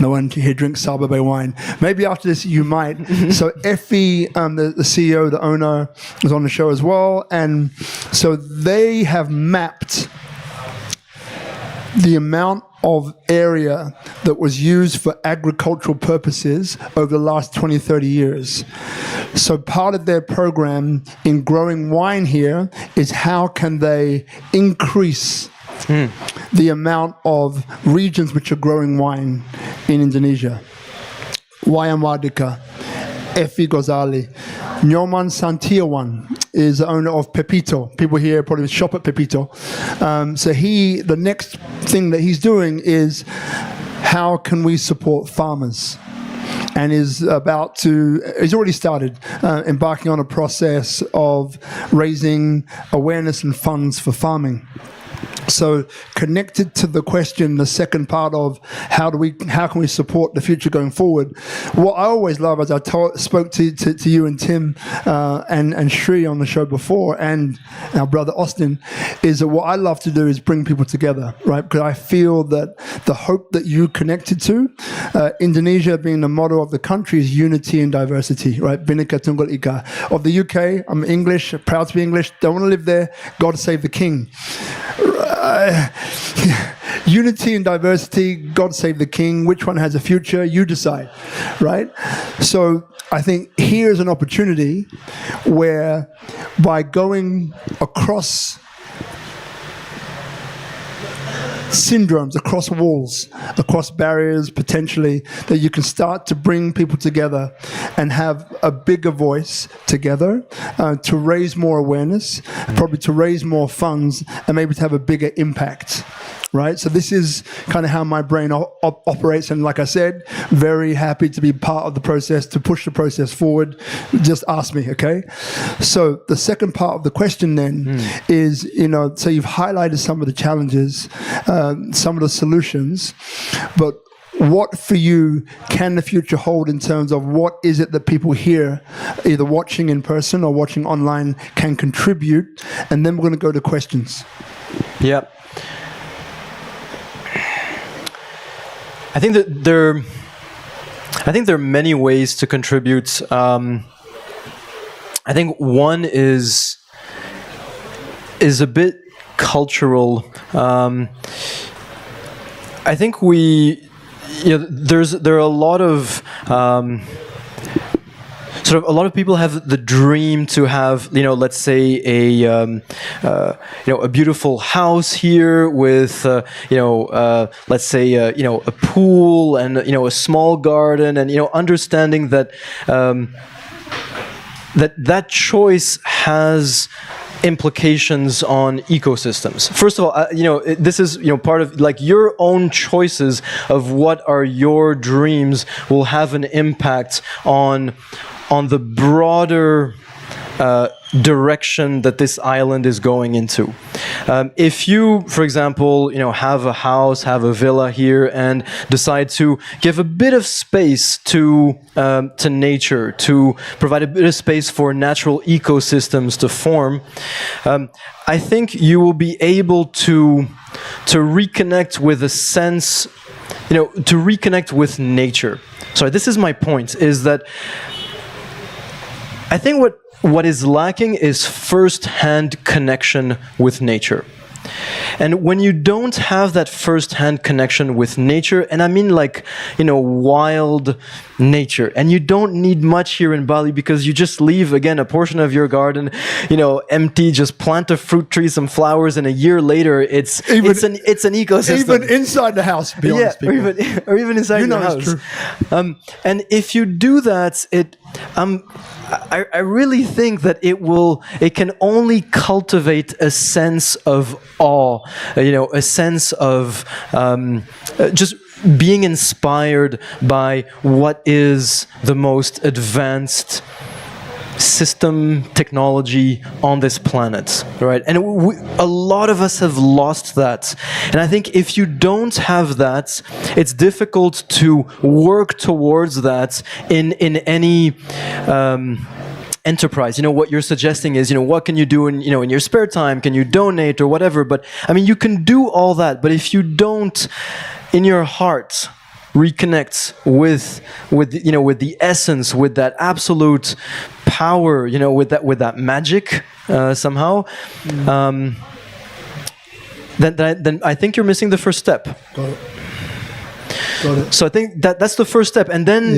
No one here drinks Saba Bay wine. Maybe after this you might. So Effie, the CEO, the owner, was on the show as well. And so they have mapped the amount of area that was used for agricultural purposes over the last 20, 30 years. So part of their program in growing wine here is how can they increase the amount of regions which are growing wine in Indonesia. Wayan Wardika, Effie Gozali. Nyoman Santiawan is the owner of Pepito. People here probably shop at Pepito. So the next thing that he's doing is how can we support farmers? And he's already started embarking on a process of raising awareness and funds for farming. So connected to the question, the second part of how can we support the future going forward? What I always love, as I spoke to you and Tim and Shri on the show before, and our brother Austin, is that what I love to do is bring people together, right? Because I feel that the hope that you connected to, Indonesia being the motto of the country, is unity and diversity, right? Bhinneka Tunggal Ika. Of the UK, I'm English, proud to be English, don't want to live there, God save the king. Unity and diversity, God save the king, which one has a future, you decide, right? So I think here's an opportunity where by going across syndromes, across walls, across barriers potentially, that you can start to bring people together and have a bigger voice together to raise more awareness, probably to raise more funds, and maybe to have a bigger impact. Right? So this is kind of how my brain operates. And like I said, very happy to be part of the process, to push the process forward. Just ask me, okay? So the second part of the question then is, so you've highlighted some of the challenges, some of the solutions, but what for you can the future hold in terms of what is it that people here, either watching in person or watching online, can contribute? And then we're going to go to questions. Yeah. I think that there are many ways to contribute. I think one is a bit cultural. I think there are a lot of sort of a lot of people have the dream to have, let's say a beautiful house here with, let's say, a pool and, a small garden, and, understanding that, that choice has implications on ecosystems. First of all, this is part of like your own choices of what are your dreams will have an impact on the broader direction that this island is going into. If you, for example, have a house, have a villa here, and decide to give a bit of space to nature, to provide a bit of space for natural ecosystems to form, I think you will be able to reconnect with a sense, to reconnect with nature. Sorry, this is my point, is that I think what is lacking is first-hand connection with nature. And when you don't have that first-hand connection with nature, and I mean like, wild nature, and you don't need much here in Bali because you just leave, again, a portion of your garden, empty, just plant a fruit tree, some flowers, and a year later, it's an ecosystem. Even inside the house, be honest, or even inside the house. It's true. And if you do that, I really think that it can only cultivate a sense of awe, a sense of just being inspired by what is the most advanced system technology on this planet, right? And a lot of us have lost that. And I think if you don't have that, it's difficult to work towards that in any enterprise. What you're suggesting is, what can you do in your spare time? Can you donate or whatever? But I mean, you can do all that, but if you don't, in your heart, reconnect with the essence, with that absolute power, with that magic somehow, then I think you're missing the first step. Got it. So I think that's the first step, and then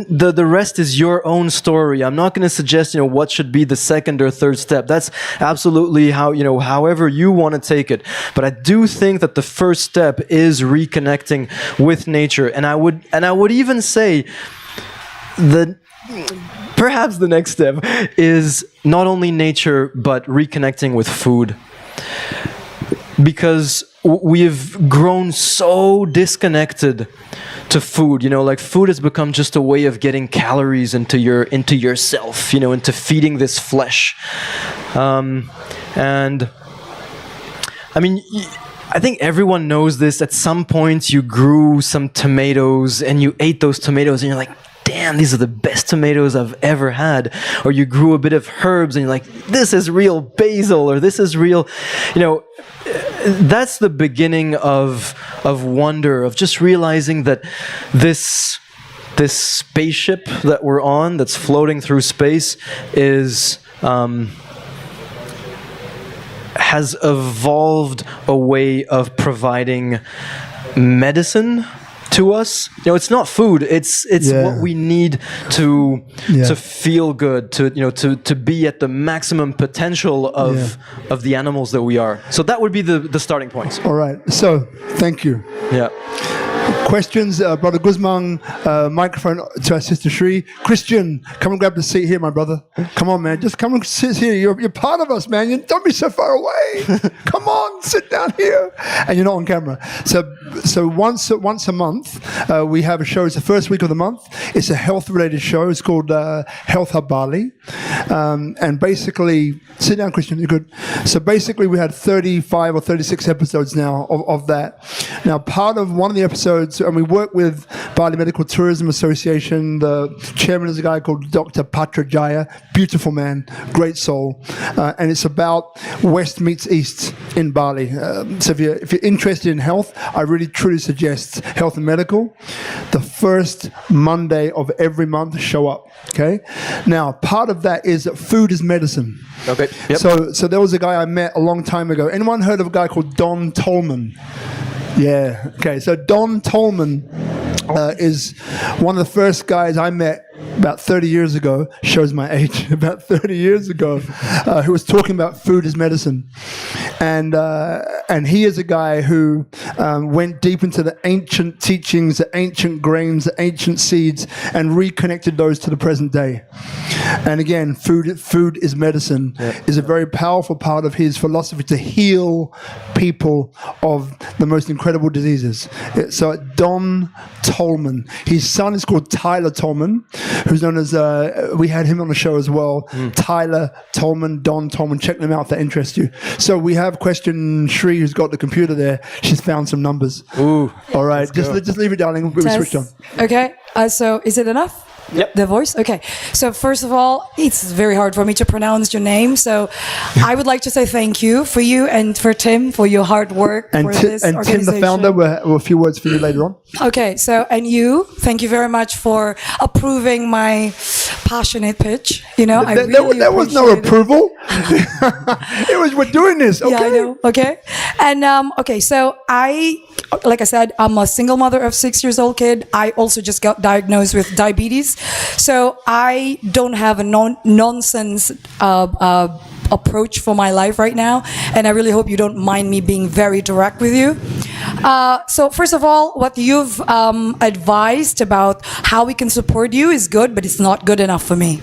the rest is your own story. I'm not going to suggest what should be the second or third step. That's absolutely how however you want to take it. But I do think that the first step is reconnecting with nature, and I would even say that perhaps the next step is not only nature but reconnecting with food, because we've grown so disconnected to food. Like food has become just a way of getting calories into yourself, into feeding this flesh. And I mean, I think everyone knows this. At some point you grew some tomatoes and you ate those tomatoes and you're like, damn, these are the best tomatoes I've ever had. Or you grew a bit of herbs and you're like, this is real basil, or this is real, that's the beginning of wonder, of just realizing that this spaceship that we're on, that's floating through space, has evolved a way of providing medicine to us. It's not food. It's what we need to feel good, to be at the maximum potential of the animals that we are. So that would be the starting point. All right. So thank you. Yeah. Questions, Brother Guzman, microphone to our sister Shri. Christian, come and grab the seat here, my brother. Come on, man. Just come and sit here. You're part of us, man. Don't be so far away. Come on, sit down here. And you're not on camera. So once a month, we have a show. It's the first week of the month. It's a health-related show. It's called Health Hub Bali. And basically, sit down, Christian. You're good. So basically, we had 35 or 36 episodes now of that. Now, part of one of the episodes, and we work with Bali Medical Tourism Association. The chairman is a guy called Dr. Patra Jaya. Beautiful man, great soul. And it's about West meets East in Bali. So if you're interested in health, I really truly suggest Health and Medical. The first Monday of every month, show up. Okay. Now, part of that is that food is medicine. Okay. Yep. So there was a guy I met a long time ago. Anyone heard of a guy called Don Tolman? Yeah. Okay. So Don Tolman is one of the first guys I met about 30 years ago, shows my age, about 30 years ago, who was talking about food as medicine. And he is a guy who went deep into the ancient teachings, the ancient grains, the ancient seeds, and reconnected those to the present day. And again, food is medicine is a very powerful part of his philosophy to heal people of the most incredible diseases. So Don Tolman, his son is called Tyler Tolman, who's known as, we had him on the show as well, Tyler Tolman, Don Tolman, check them out if that interests you. So we have question Shri, who's got the computer there, she's found some numbers. Ooh. All right, just leave it, darling, we switched on. Okay, so is it enough? Yep. The voice? Okay. So first of all, it's very hard for me to pronounce your name. So I would like to say thank you for you and for Tim for your hard work And, for this and Tim, the founder, will a few words for you later on. Okay. So, and you, thank you very much for approving my passionate pitch. You know, I really there was no approval. It was, we're doing this. Okay. Yeah, I know. Okay. And okay, so like I said, I'm a single mother of 6-year-old kid. I also just got diagnosed with diabetes. So I don't have a nonsense approach for my life right now. And I really hope you don't mind me being very direct with you. So first of all, what you've advised about how we can support you is good, but it's not good enough for me.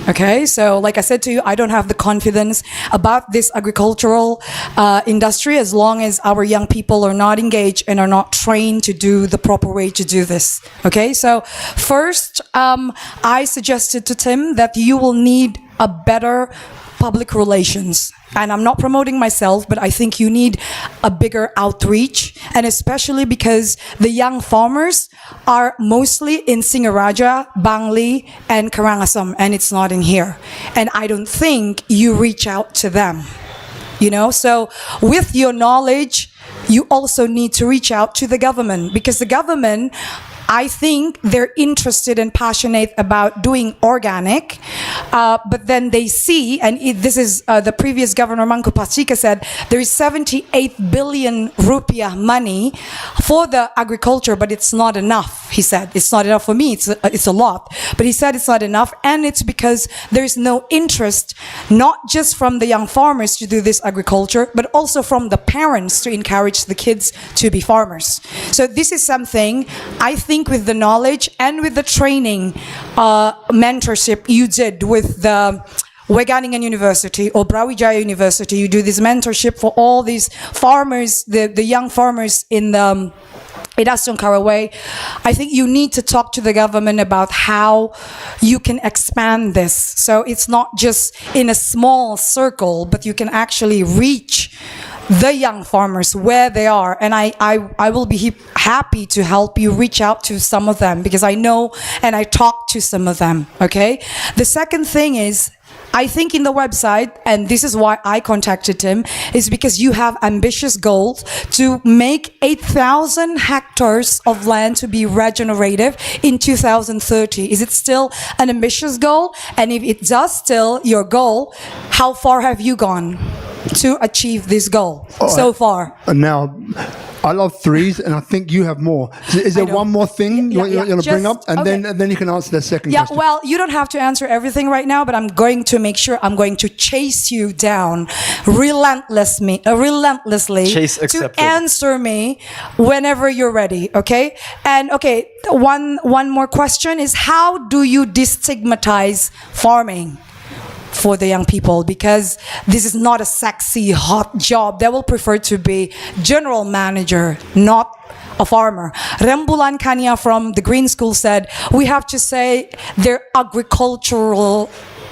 Okay, so like I said to you, I don't have the confidence about this agricultural industry as long as our young people are not engaged and are not trained to do the proper way to do this. Okay, so first, I suggested to Tim that you will need a better public relations. And I'm not promoting myself, but I think you need a bigger outreach, and especially because the young farmers are mostly in Singaraja, Bali, and Karangasem, and it's not in here. And I don't think you reach out to them. You know, so with your knowledge, you also need to reach out to the government, because the government, I think they're interested and passionate about doing organic, but then they see, and this is the previous governor, Mangku Pasika, said there is 78 billion rupiah money for the agriculture, but it's not enough. He said it's not enough for me. It's a lot, but he said it's not enough, and it's because there is no interest, not just from the young farmers to do this agriculture, but also from the parents to encourage the kids to be farmers. So this is something I think with the knowledge and with the training mentorship you did with the Wageningen University or Brawijaya University, you do this mentorship for all these farmers, the young farmers in the Astungkara Way. I think you need to talk to the government about how you can expand this. So it's not just in a small circle, but you can actually reach the young farmers where they are. And I will be happy to help you reach out to some of them, because I know and I talk to some of them, okay? The second thing is, I think in the website, and this is why I contacted him, is because you have ambitious goals to make 8,000 hectares of land to be regenerative in 2030. Is it still an ambitious goal? And if it does still your goal, how far have you gone to achieve this goal so far? Now, I love threes, and I think you have more. Is there one more thing you want to bring up? And then you can answer the second question. Well, you don't have to answer everything right now, but I'm going to make sure I'm going to chase you down relentlessly to answer me whenever you're ready, okay? And okay, one more question is, how do you destigmatize farming for the young people? Because this is not a sexy, hot job. They will prefer to be general manager, not a farmer. Rembulan Kania from the Green School said, we have to say they're agricultural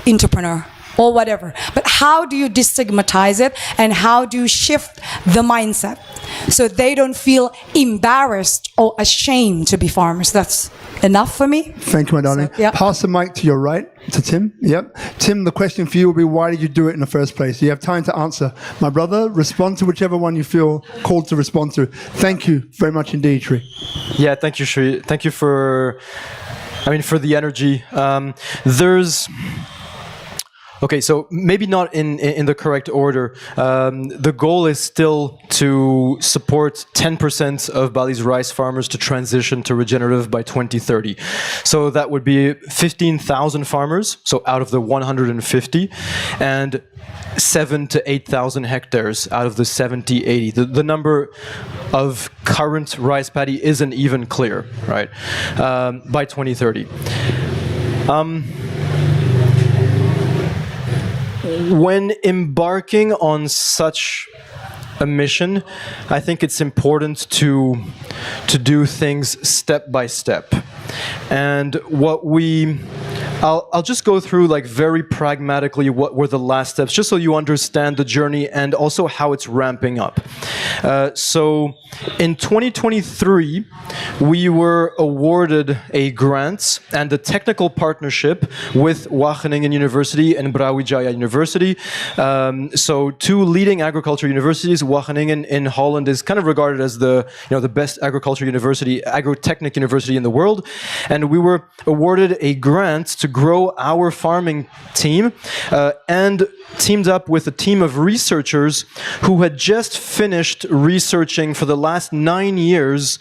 entrepreneur or whatever. But how do you destigmatize it, and how do you shift the mindset so they don't feel embarrassed or ashamed to be farmers? That's enough for me. Thank you, my darling. So, pass the mic to your right, to Tim. Yep. Tim, the question for you will be, why did you do it in the first place? You have time to answer. My brother, respond to whichever one you feel called to respond to. Thank you very much indeed, Shri. Yeah, thank you, Shri. Thank you for the energy. Okay, so maybe not in the correct order. The goal is still to support 10% of Bali's rice farmers to transition to regenerative by 2030. So that would be 15,000 farmers, so out of the 150, and 7,000 to 8,000 hectares out of the 70, 80. The number of current rice paddy isn't even clear, right? By 2030. When embarking on such a mission, I think it's important to do things step by step. And I'll just go through like very pragmatically what were the last steps, just so you understand the journey and also how it's ramping up. So in 2023, we were awarded a grant and a technical partnership with Wageningen University and Brawijaya University. So two leading agriculture universities. Wageningen in Holland is kind of regarded as the best agriculture university, agrotechnic university in the world. And we were awarded a grant to grow our farming team and teamed up with a team of researchers who had just finished researching for the last 9 years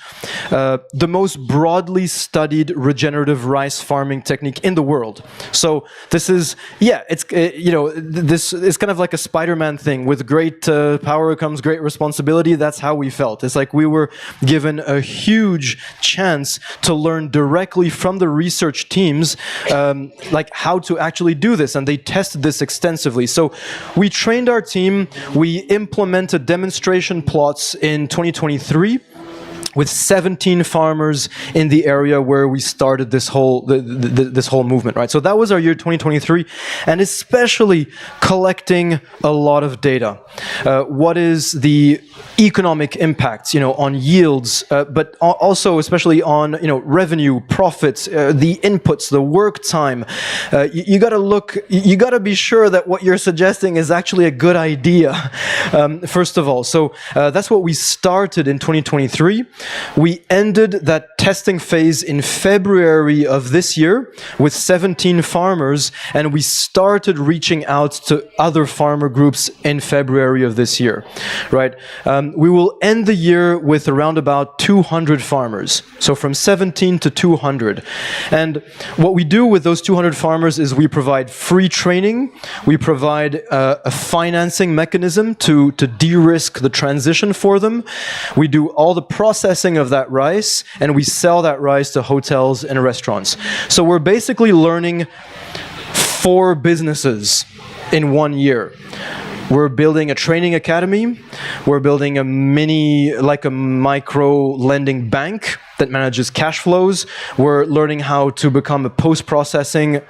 the most broadly studied regenerative rice farming technique in the world. So this is, this is kind of like a Spider-Man thing. With great power comes great responsibility. That's how we felt. It's like we were given a huge chance to learn directly from the research teams like how to actually do this, and they tested this extensively. So we trained our team, we implemented demonstration plots in 2023 with 17 farmers in the area where we started this whole this whole movement, right? So that was our year 2023, and especially collecting a lot of data. What is the economic impact, on yields, but also especially on revenue, profits, the inputs, the work time. You got to be sure that what you're suggesting is actually a good idea. First of all, so that's what we started in 2023. We ended that testing phase in February of this year with 17 farmers, and we started reaching out to other farmer groups in February of this year, right? We will end the year with around about 200 farmers, so from 17 to 200. And what we do with those 200 farmers is we provide free training, we provide a financing mechanism to de-risk the transition for them. We do all the processing of that rice, and we sell that rice to hotels and restaurants. So we're basically learning 4 businesses in 1 year. We're building a training academy. We're building a micro lending bank that manages cash flows. We're learning how to become a post-processing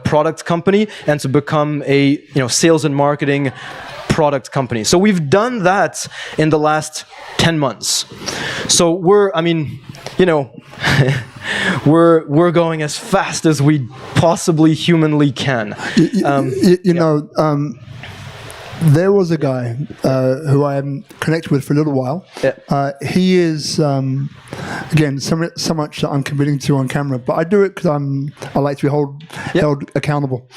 product company and to become a sales and marketing product company. So we've done that in the last 10 months. So we're going as fast as we possibly humanly can. There was a guy who I am connected with for a little while. Yeah. He is, again, so much that I'm committing to on camera, but I do it because I like to be held accountable.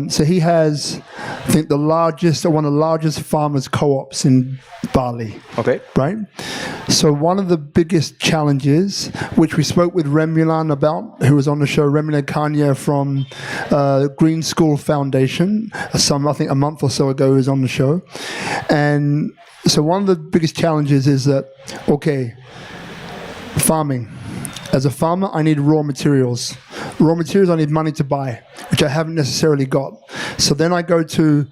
So he has, I think, one of the largest farmers co-ops in Bali. Okay. Right? So one of the biggest challenges, which we spoke with Remulan about, who was on the show, Remulan Kanya from Green School Foundation, I think a month or so ago, was on the show. And so one of the biggest challenges is that, okay, farming. As a farmer, I need raw materials. Raw materials I need money to buy, which I haven't necessarily got. So then I go to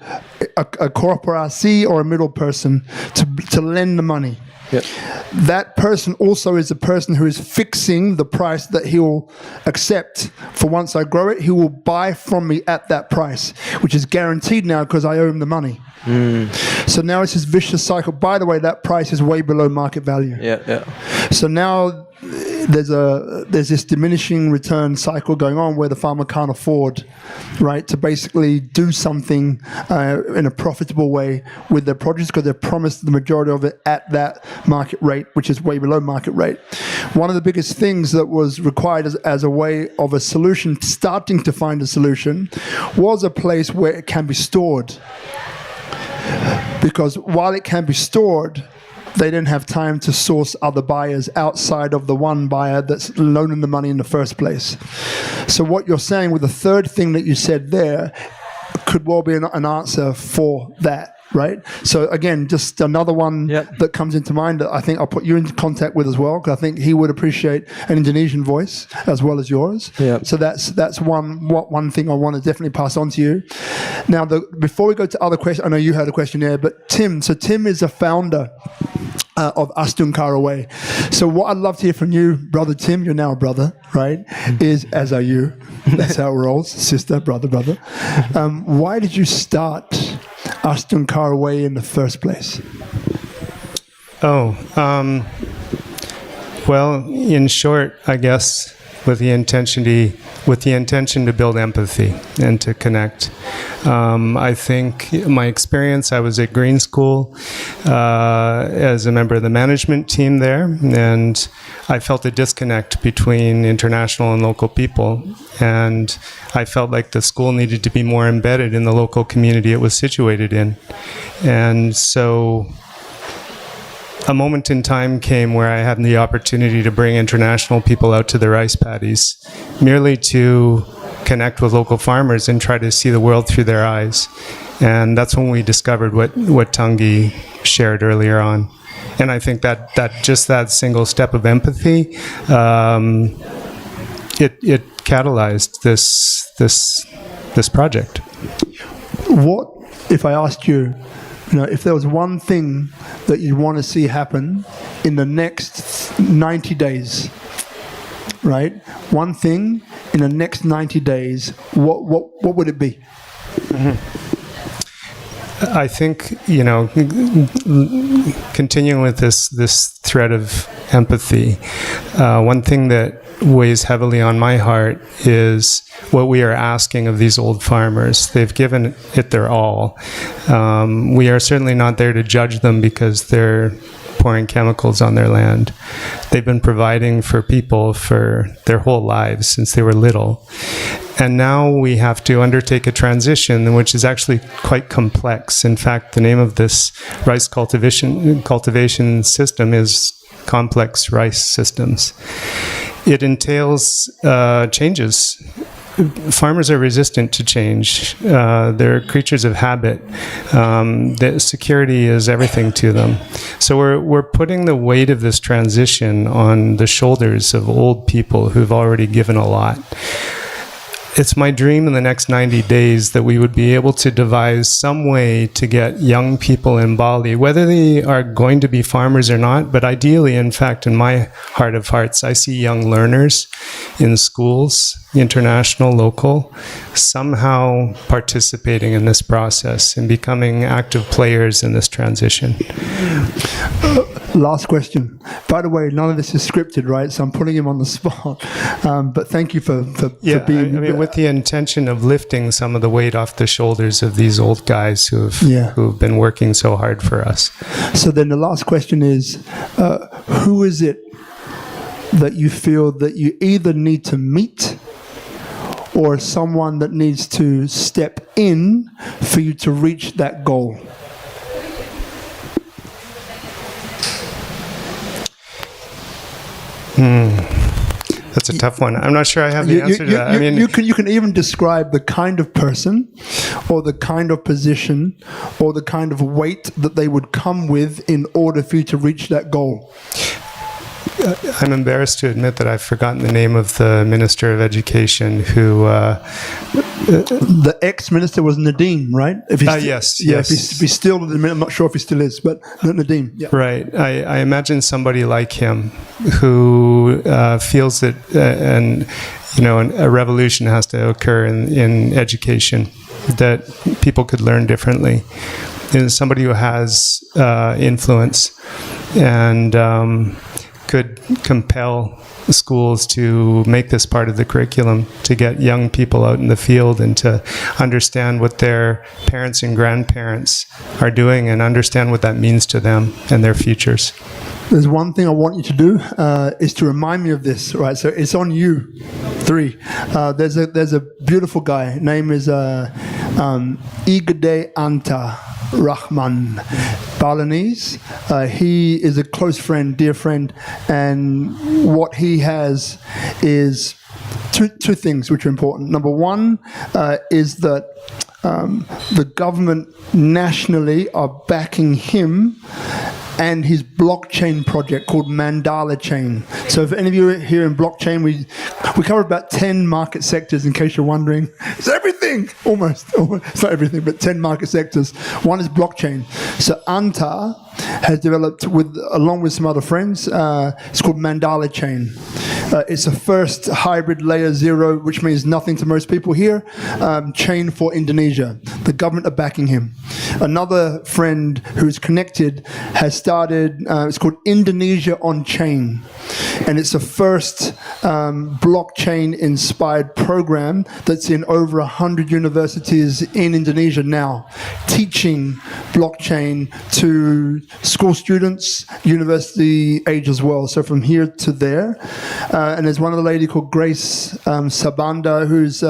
a corporacy or a middle person to lend the money. Yep. That person also is the person who is fixing the price that he will accept for once I grow it. He will buy from me at that price, which is guaranteed now because I owe him the money. So now it's this vicious cycle. By the way, that price is way below market value. Yeah. So now there's this diminishing return cycle going on where the farmer can't afford, right, to basically do something in a profitable way with their produce because they're promised the majority of it at that market rate, which is way below market rate. One of the biggest things that was required as a way of a solution, starting to find a solution, was a place where it can be stored. Because while it can be stored, they didn't have time to source other buyers outside of the one buyer that's loaning the money in the first place. So what you're saying with the third thing that you said there could well be an answer for that, right? So again, just another one that comes into mind that I think I'll put you in contact with as well, because I think he would appreciate an Indonesian voice as well as yours. Yeah. So that's one thing I want to definitely pass on to you. Now, before we go to other questions, I know you had a question there, but Tim is a founder of Astungkara Way. So what I'd love to hear from you, brother Tim, you're now a brother, right, is, as are you, that's how it rolls, sister, brother. Why did you start Astungkara Way in the first place? Well, in short, I guess, with the intention to build empathy and to connect. I think my experience, I was at Green School as a member of the management team there, and I felt a disconnect between international and local people, and I felt like the school needed to be more embedded in the local community it was situated in. And so a moment in time came where I had the opportunity to bring international people out to the rice paddies, merely to connect with local farmers and try to see the world through their eyes. And that's when we discovered what Tanguy shared earlier on. And I think that just that single step of empathy, it catalyzed this project. What if I asked you, if there was one thing that you want to see happen in the next 90 days, right? One thing in the next 90 days, what would it be? Mm-hmm. I think, continuing with this thread of empathy, one thing that weighs heavily on my heart is what we are asking of these old farmers. They've given it their all. We are certainly not there to judge them because they're pouring chemicals on their land. They've been providing for people for their whole lives since they were little. And now we have to undertake a transition, which is actually quite complex. In fact, the name of this rice cultivation system is complex rice systems. It entails changes. Farmers are resistant to change. They're creatures of habit. The security is everything to them. So we're putting the weight of this transition on the shoulders of old people who've already given a lot. It's my dream in the next 90 days that we would be able to devise some way to get young people in Bali, whether they are going to be farmers or not, but ideally, in fact, in my heart of hearts, I see young learners in schools, international, local, somehow participating in this process and becoming active players in this transition. Last question. By the way, none of this is scripted, right? So I'm putting him on the spot. But thank you for being... I mean, with the intention of lifting some of the weight off the shoulders of these old guys who've been working so hard for us. So then the last question is, who is it that you feel that you either need to meet or someone that needs to step in for you to reach that goal? That's a tough one. I'm not sure I have the answer to that. I mean, you can even describe the kind of person or the kind of position or the kind of weight that they would come with in order for you to reach that goal. I'm embarrassed to admit that I've forgotten the name of the Minister of Education who... the ex-minister was Nadeem, right? Yes. If he's still, I'm not sure if he still is, but Nadeem. Yeah. Right. I imagine somebody like him who feels that a revolution has to occur in education, that people could learn differently. And somebody who has influence and could compel schools to make this part of the curriculum, to get young people out in the field and to understand what their parents and grandparents are doing and understand what that means to them and their futures. There's one thing I want you to do is to remind me of this, right? So it's on you, 3. There's a beautiful guy. Name is Igede Anta Rahman, Balinese. He is a close friend, dear friend, and what he has is two things which are important. Number one is that the government nationally are backing him and his blockchain project called Mandala Chain. So if any of you are here in blockchain, we cover about 10 market sectors, in case you're wondering. It's everything, almost. It's not everything, but 10 market sectors. One is blockchain. So Anta has developed, along with some other friends, it's called Mandala Chain. It's a first hybrid layer 0, which means nothing to most people here, chain for Indonesia. The government are backing him. Another friend who's connected has started, it's called Indonesia on Chain. And it's the first blockchain-inspired program that's in over 100 universities in Indonesia now, teaching blockchain to school students, university age as well. So from here to there. And there's one other lady called Grace Sabanda, who's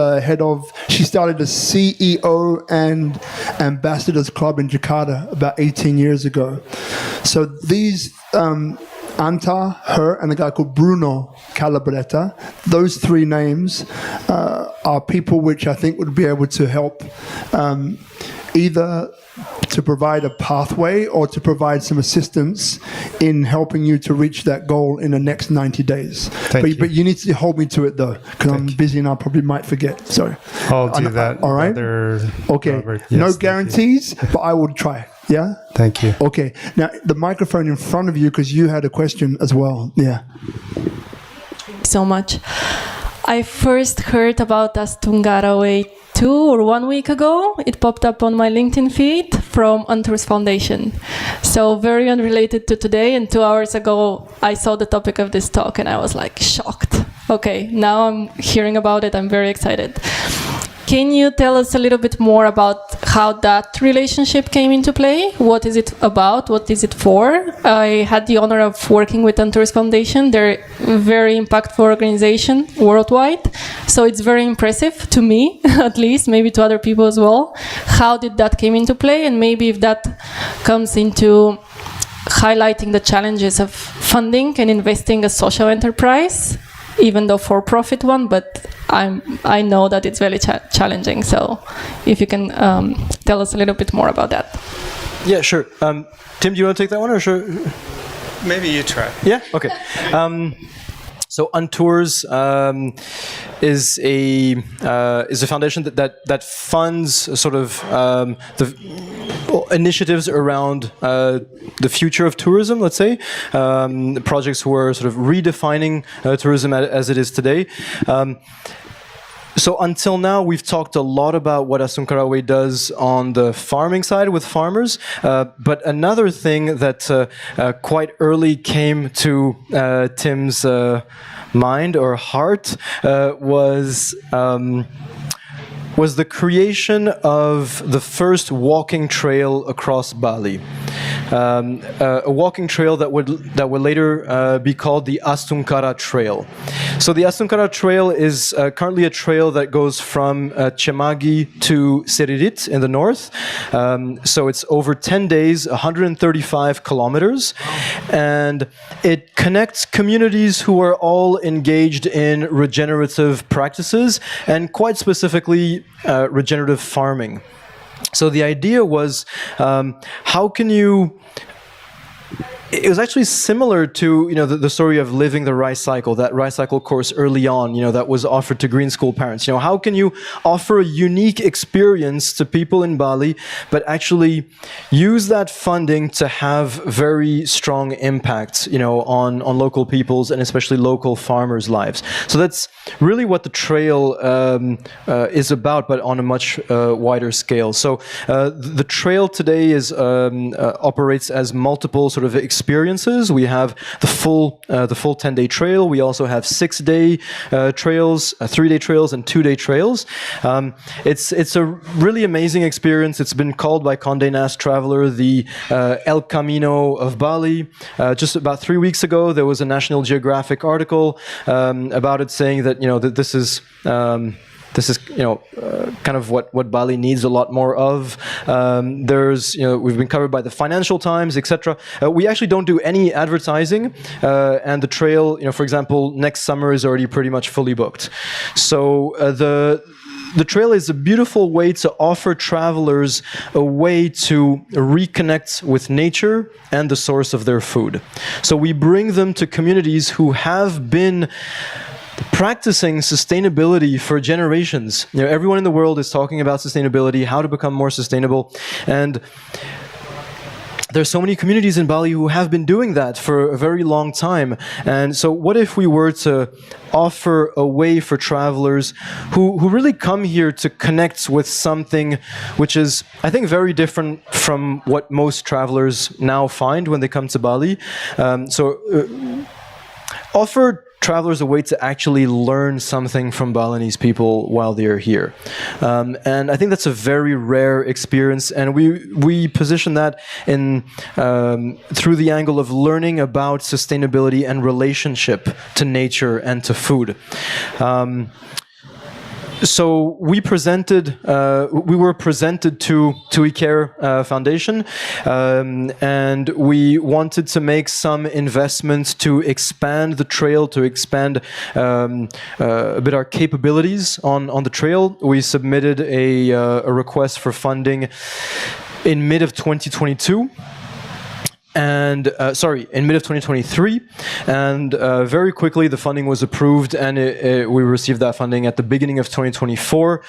she started a CEO and Ambassadors Club in Jakarta about 18 years ago. So these, Anta, her, and a guy called Bruno Calabretta, those 3 names are people which I think would be able to help either to provide a pathway or to provide some assistance in helping you to reach that goal in the next 90 days. But you need to hold me to it, though, because I'm busy and I probably might forget. So I'll do that. All right? Okay. Robert. Yes, no guarantees, but I will try. Yeah? Thank you. Okay. Now, the microphone in front of you, because you had a question as well. Yeah. So much. I first heard about Astungkara Way 2 or 1 week ago. It popped up on my LinkedIn feed from Untours Foundation. So very unrelated to today, and 2 hours ago I saw the topic of this talk and I was like shocked. Okay, now I'm hearing about it, I'm very excited. Can you tell us a little bit more about how that relationship came into play? What is it about? What is it for? I had the honor of working with Untours Foundation. They're a very impactful organization worldwide. So it's very impressive to me, at least, maybe to other people as well. How did that came into play? And maybe if that comes into highlighting the challenges of funding and investing a social enterprise, even though for-profit one, but I know that it's very challenging. So if you can tell us a little bit more about that. Yeah, sure. Tim, do you want to take that one, or sure? Maybe you try. Yeah. Okay. So Untours is a foundation that funds sort of the initiatives around the future of tourism. Let's say projects who are sort of redefining tourism as it is today. So until now, we've talked a lot about what Astungkara Way does on the farming side with farmers. But another thing that quite early came to Tim's mind or heart was the creation of the first walking trail across Bali. A walking trail that would later be called the Astungkara Trail. So the Astungkara Trail is currently a trail that goes from Cemagi to Seririt in the north. So it's over 10 days, 135 kilometers, and it connects communities who are all engaged in regenerative practices, and quite specifically regenerative farming. So the idea was, how can you... It was actually similar to, the story of living the rice cycle, that rice cycle course early on, that was offered to green school parents. How can you offer a unique experience to people in Bali, but actually use that funding to have very strong impacts, on local people's and especially local farmers' lives. So that's really what the trail is about, but on a much wider scale. So the trail today is operates as multiple sort of experiences. We have the full 10-day trail. We also have 6-day trails, 3-day trails, and 2-day trails. It's a really amazing experience. It's been called by Condé Nast Traveler the El Camino of Bali. Just about 3 weeks ago, there was a National Geographic article about it, saying that that this is kind of what Bali needs a lot more of. We've been covered by the Financial Times, etc. We actually don't do any advertising, and the trail, for example, next summer is already pretty much fully booked. So the trail is a beautiful way to offer travelers a way to reconnect with nature and the source of their food. So we bring them to communities who have been practicing sustainability for generations. Everyone in the world is talking about sustainability, how to become more sustainable, and there's so many communities in Bali who have been doing that for a very long time. And so what if we were to offer a way for travelers who really come here to connect with something which is, I think, very different from what most travelers now find when they come to Bali. Offer travelers a way to actually learn something from Balinese people while they're here. And I think that's a very rare experience, and we position that in through the angle of learning about sustainability and relationship to nature and to food. So we were presented to eCare Foundation, and we wanted to make some investments to expand the trail, to expand a bit our capabilities on the trail. We submitted a request for funding in mid of 2022. In mid of 2023, and very quickly the funding was approved, and we received that funding at the beginning of 2024,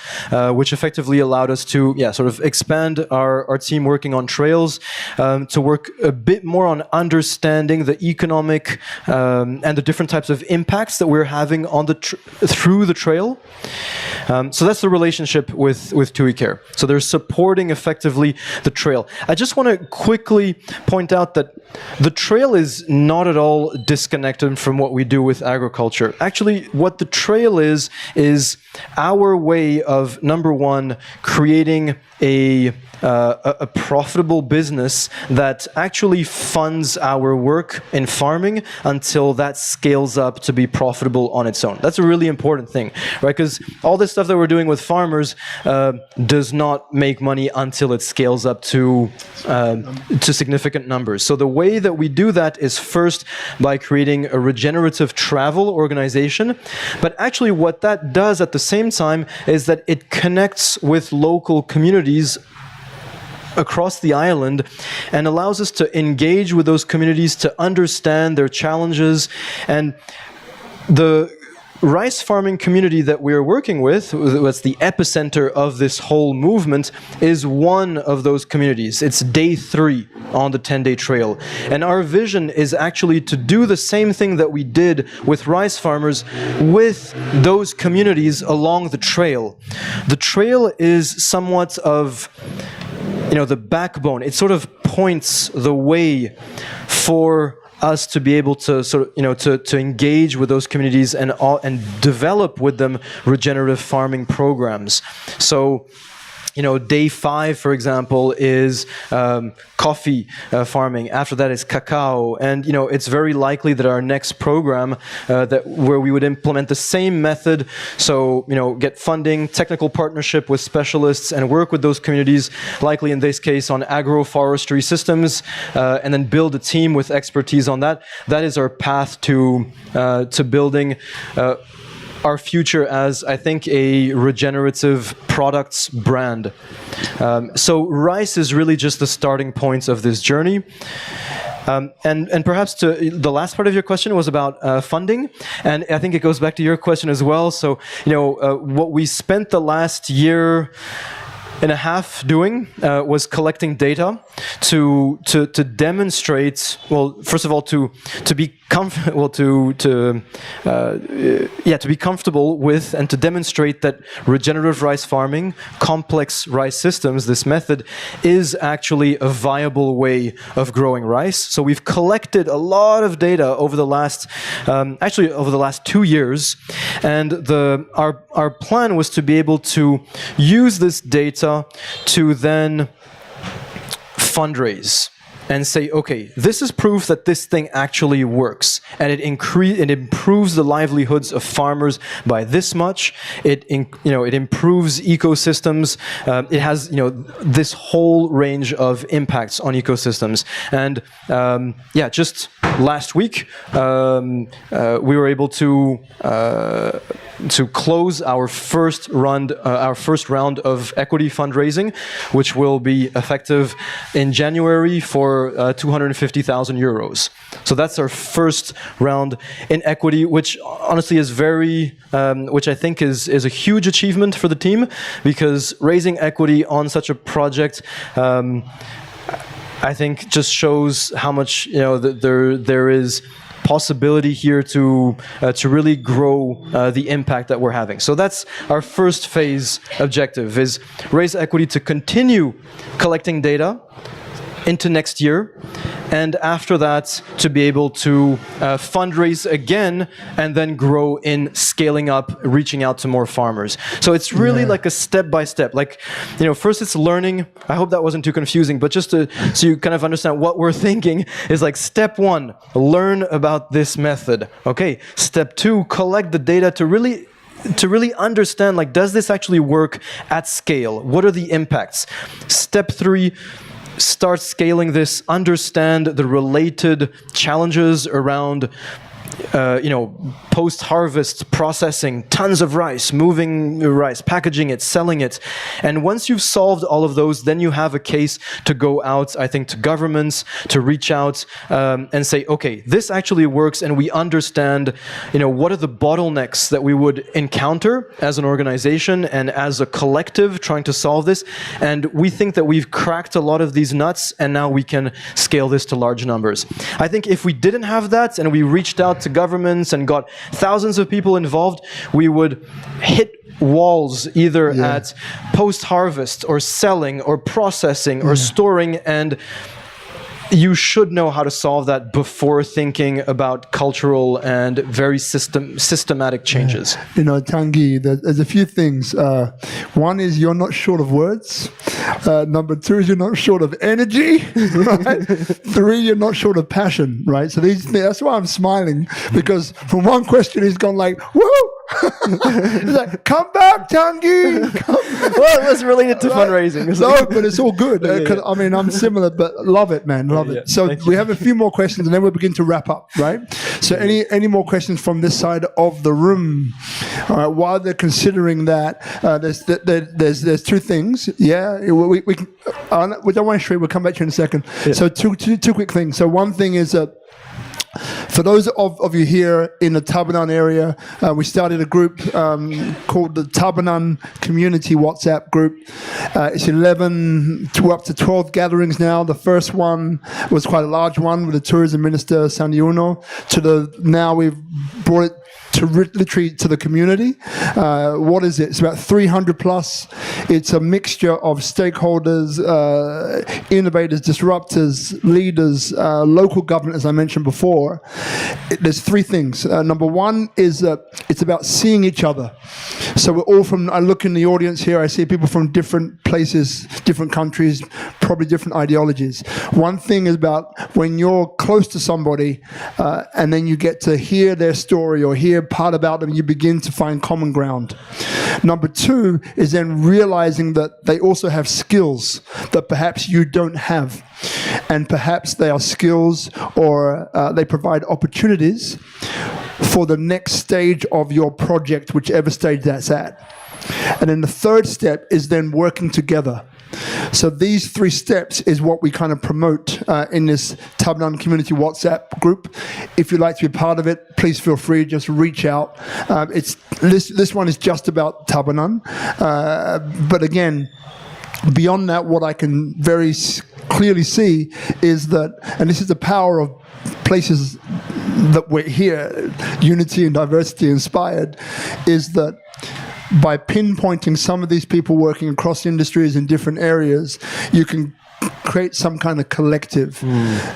which effectively allowed us to sort of expand our team working on trails, to work a bit more on understanding the economic and the different types of impacts that we're having on through the trail. So that's the relationship with TUI Care. So they're supporting effectively the trail. I just want to quickly point out that the trail is not at all disconnected from what we do with agriculture. Actually, what the trail is our way of, number one, creating a profitable business that actually funds our work in farming until that scales up to be profitable on its own. That's a really important thing, right? Because all this stuff that we're doing with farmers does not make money until it scales up to significant numbers. So the way that we do that is first by creating a regenerative travel organization. But actually what that does at the same time is that it connects with local communities across the island and allows us to engage with those communities, to understand their challenges. And the rice farming community that we're working with, that's the epicenter of this whole movement, is one of those communities. It's day 3 on the 10-day trail. And our vision is actually to do the same thing that we did with rice farmers with those communities along the trail. The trail is somewhat of the backbone. It sort of points the way for us to be able to sort of, to engage with those communities and develop with them regenerative farming programs. So, day 5, for example, is coffee farming. After that is cacao. And, it's very likely that our next program where we would implement the same method, so, get funding, technical partnership with specialists, and work with those communities, likely in this case on agroforestry systems, and then build a team with expertise on that. That is our path to building our future as, I think, a regenerative products brand. So rice is really just the starting point of this journey. And perhaps the last part of your question was about funding, and I think it goes back to your question as well. So, what we spent the last year and a half doing was collecting data to demonstrate. Well, first of all, to be to be comfortable with and to demonstrate that regenerative rice farming, complex rice systems, this method is actually a viable way of growing rice. So we've collected a lot of data over the last, over the last 2 years, and our plan was to be able to use this data to then fundraise and say, okay, this is proof that this thing actually works, and it improves the livelihoods of farmers by this much. It improves ecosystems. It has this whole range of impacts on ecosystems. And just last week we were able to close our first round of equity fundraising, which will be effective in January for 250,000 euros. So that's our first round in equity, which honestly is which I think is a huge achievement for the team, because raising equity on such a project, I think just shows how much there is possibility here to really grow the impact that we're having. So that's our first phase objective, is raise equity to continue collecting data into next year, and after that to be able to fundraise again and then grow in scaling up, reaching out to more farmers. So it's really like a step-by-step. First it's learning. I hope that wasn't too confusing, but just so you kind of understand what we're thinking is like, step 1, learn about this method. Okay, step 2, collect the data to really understand, does this actually work at scale? What are the impacts? Step 3, start scaling this, understand the related challenges around post-harvest processing, tons of rice, moving rice, packaging it, selling it. And once you've solved all of those, then you have a case to go out, I think, to governments, to reach out and say, okay, this actually works, and we understand, what are the bottlenecks that we would encounter as an organization and as a collective trying to solve this. And we think that we've cracked a lot of these nuts, and now we can scale this to large numbers. I think if we didn't have that and we reached out to governments and got thousands of people involved, we would hit walls either at post-harvest or selling or processing or storing, and you should know how to solve that before thinking about cultural and very systematic changes. Tanguy, there's a few things. One is you're not short of words. Number 2 is you're not short of energy, right? 3, you're not short of passion, right? So that's why I'm smiling, because from one question he's gone like, woo! He's like, come back, Tanguy! Well, it was related to fundraising. No, but it's all good. I mean, I'm similar, but love it, man. Love it. So we have a few more questions, and then we'll begin to wrap up, right? So any more questions from this side of the room? All right, while they're considering that, there's 2 things. Yeah, we don't want to straight. We'll come back to you in a second. Yeah. So two quick things. So one thing is that, for those of you here in the Tabanan area, we started a group called the Tabanan Community WhatsApp group. It's 11 to up to 12 gatherings now. The first one was quite a large one with the tourism minister, Sandy Uno. Now we've brought it literally to the community. What is it? It's about 300 plus. It's a mixture of stakeholders, innovators, disruptors, leaders, local government, as I mentioned before. There's 3 things. Number 1 is it's about seeing each other. So we're all I look in the audience here, I see people from different places, different countries, probably different ideologies. One thing is about when you're close to somebody and then you get to hear their story or hear part about them, you begin to find common ground. Number 2 is then realizing that they also have skills that perhaps you don't have. And perhaps they are skills or they provide opportunities for the next stage of your project, whichever stage that's at. And then the 3rd step is then working together. So these 3 steps is what we kind of promote in this Tabanan Community WhatsApp group. If you'd like to be part of it, please feel free, just reach out. This one is just about Tabanan. But again, beyond that, what I can very clearly see is that, and this is the power of places that we're here, unity and diversity inspired, is that by pinpointing some of these people working across industries in different areas, you can create some kind of collective,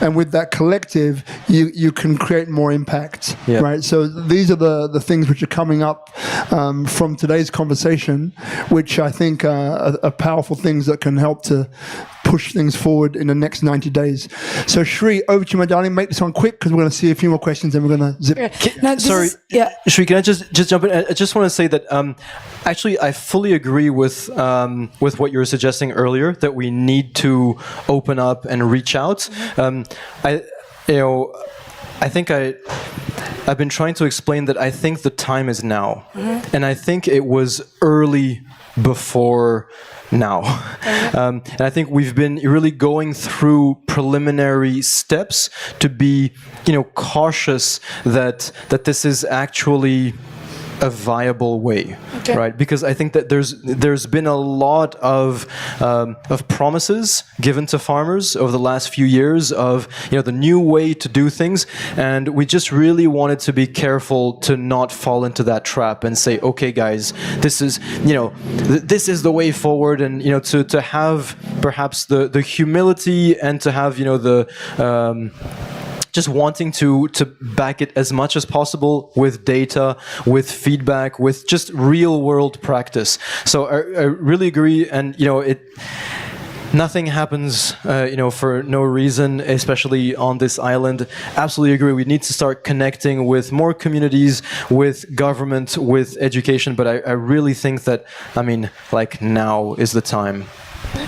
and with that collective you can create more impact, right? So these are the things which are coming up from today's conversation, which I think are powerful things that can help to push things forward in the next 90 days. So Shri, over to you, my darling. Make this one quick because we're going to see a few more questions and we're going to zip. Sorry, Shri, can I just jump in? I just want to say that actually I fully agree with what you were suggesting earlier, that we need to open up and reach out. I think I've been trying to explain that I think the time is now, and I think it was early before now. And I think we've been really going through preliminary steps to be, cautious that this is actually a viable way, right? Because I think that there's been a lot of promises given to farmers over the last few years of the new way to do things, and we just really wanted to be careful to not fall into that trap and say, okay, guys, this is this is the way forward, and to have perhaps the humility and to have the just wanting to back it as much as possible with data, with feedback, with just real world practice. So I really agree, and nothing happens for no reason, especially on this island. Absolutely agree. We need to start connecting with more communities, with government, with education. But I really think that now is the time.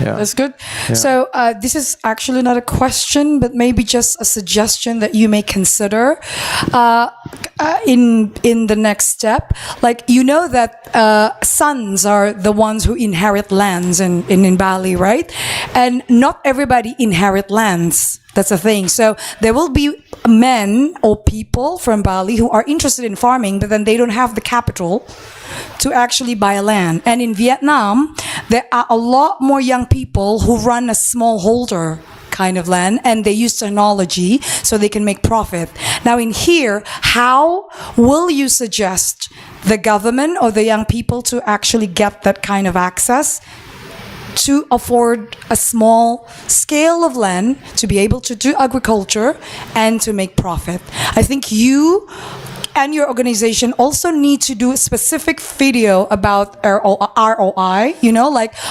Yeah. That's good. Yeah. So this is actually not a question, but maybe just a suggestion that you may consider in the next step. Like, that sons are the ones who inherit lands in Bali, right? And not everybody inherit lands. That's the thing. So there will be men or people from Bali who are interested in farming, but then they don't have the capital to actually buy a land. And in Vietnam, there are a lot more young people who run a smallholder kind of land, and they use technology so they can make profit. Now in here, how will you suggest the government or the young people to actually get that kind of access to afford a small scale of land to be able to do agriculture and to make profit? I think you and your organization also need to do a specific video about ROI,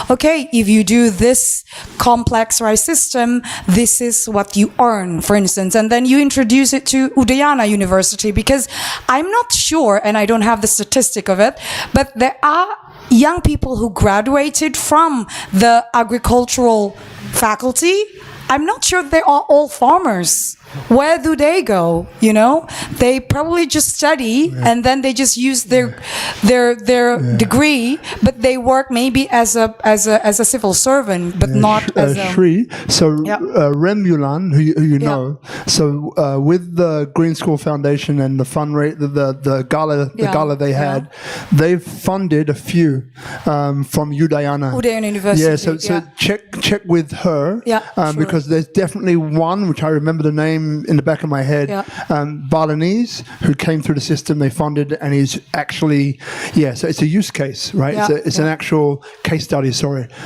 okay, if you do this complex rice system, this is what you earn, for instance, and then you introduce it to Udayana University, because I'm not sure, and I don't have the statistic of it, but there are young people who graduated from the agricultural faculty. I'm not sure they are all farmers. Where do they go? They probably just study and then they just use their degree, but they work maybe as a civil servant, but not as a Shri. So Remulan, who you know, so with the Green School Foundation and the the gala they had, they've funded a few from Udayana University. Yeah, so check with her, because there's definitely one which I remember the name in the back of my head, Balinese, who came through the system, they funded, and he's actually, so it's a use case, right? It's an actual case study,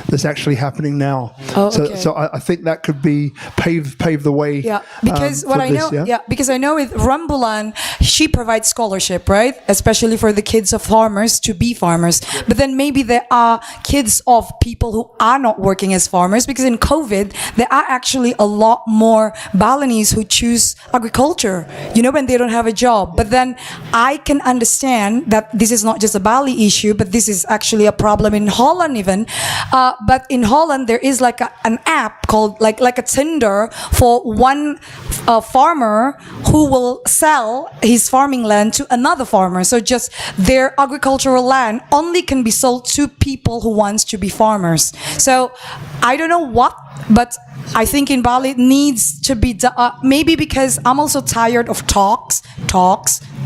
that's actually happening now. So I think that could be pave the way. Because what I know, because I know with Rambulan, she provides scholarship, right? Especially for the kids of farmers to be farmers. But then maybe there are kids of people who are not working as farmers, because in COVID, there are actually a lot more Balinese who choose agriculture, when they don't have a job. But then I can understand that this is not just a Bali issue, but this is actually a problem in Holland even. But in Holland, there is like an app called like a Tinder for one farmer who will sell his farming land to another farmer. So just their agricultural land only can be sold to people who wants to be farmers. So I don't know what, but I think in Bali it needs to be maybe because I'm also tired of talks,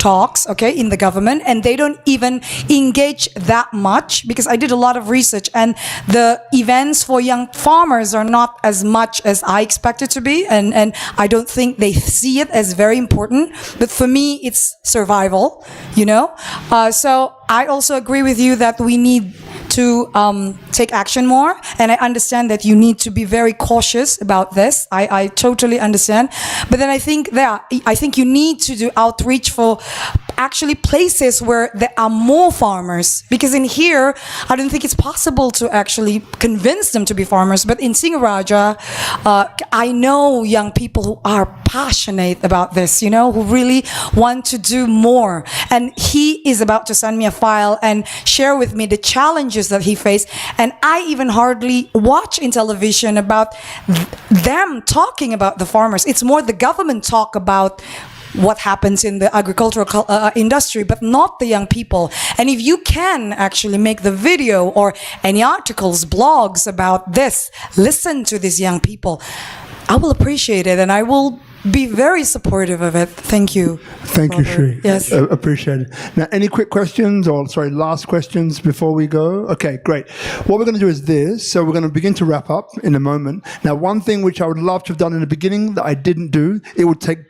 talks, okay, in the government, and they don't even engage that much, because I did a lot of research, and the events for young farmers are not as much as I expected to be, and I don't think they see it as very important. But for me, it's survival, you know. So I also agree with you that we need to take action more, and I understand that you need to be very cautious about this. I totally understand, but then I think you need to do outreach for actually places where there are more farmers, because in here I don't think it's possible to actually convince them to be farmers. But in Singaraja, I know young people who are passionate about this, you know, who really want to do more, and he is about to send me a file and share with me the challenges that he faced, and I even hardly watch in television about them talking about the farmers. It's more the government talk about what happens in the agricultural industry, but not the young people. And if you can actually make the video or any articles, blogs about this, listen to these young people, I will appreciate it, and I will be very supportive of it. Thank you. Thank you, Shri. Yes. Appreciate it. Now, any quick questions, or sorry, last questions before we go? Okay, great. What we're going to do is this. So we're going to begin to wrap up in a moment. Now, one thing which I would love to have done in the beginning that I didn't do, it would take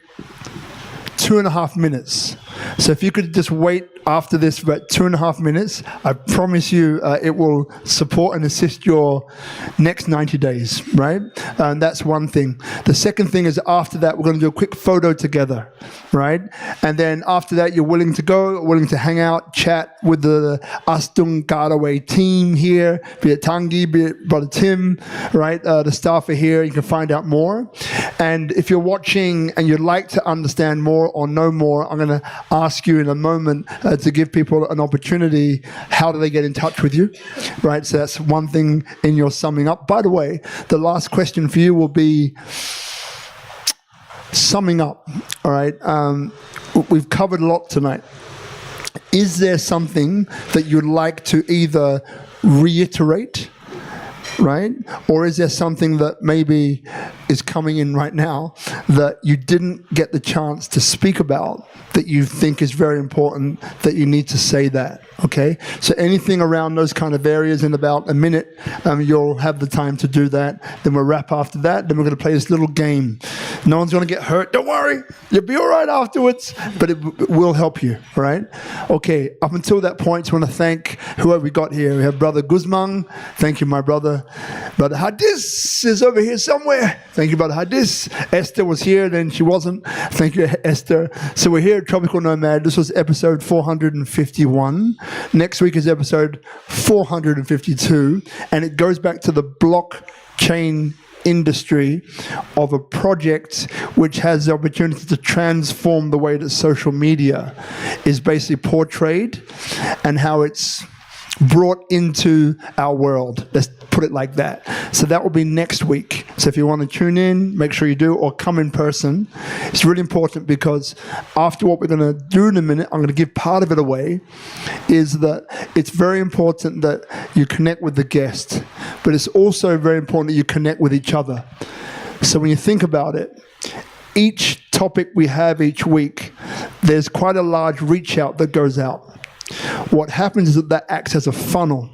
2.5 minutes. So if you could just wait after this for about 2.5 minutes, I promise you it will support and assist your next 90 days, right? And that's one thing. The second thing is, after that, we're going to do a quick photo together, right? And then after that, you're willing to go, willing to hang out, chat with the Astungkara Way team here, be it Tanguy, be it Brother Tim, right? The staff are here. You can find out more. And if you're watching and you'd like to understand more or know more, I'm going to ask you in a moment to give people an opportunity. How do they get in touch with you, right? So that's one thing in your summing up. By the way, the last question for you will be summing up, all right? We've covered a lot tonight. Is there something that you'd like to either reiterate, right? Or is there something that maybe is coming in right now that you didn't get the chance to speak about, that you think is very important, that you need to say that, okay? So anything around those kind of areas, in about a minute, you'll have the time to do that. Then we'll wrap after that. Then we're going to play this little game. No one's going to get hurt. Don't worry. You'll be all right afterwards, but it will help you, all right? Okay, up until that point, I want to thank whoever we got here. We have Brother Guzman. Thank you, my brother. Brother Hadis is over here somewhere. Thank you, Brother Hadis. Esther was here, then she wasn't. Thank you, Esther. So we're here at Tropical Nomad. This was episode 451. Next week is episode 452, and it goes back to the blockchain industry of a project which has the opportunity to transform the way that social media is basically portrayed and how it's brought into our world. Let's put it like that. So that will be next week. So if you want to tune in, make sure you do, or come in person. It's really important, because after what we're going to do in a minute, I'm going to give part of it away, is that it's very important that you connect with the guest, but it's also very important that you connect with each other. So when you think about it, each topic we have each week, there's quite a large reach out that goes out. What happens is that acts as a funnel.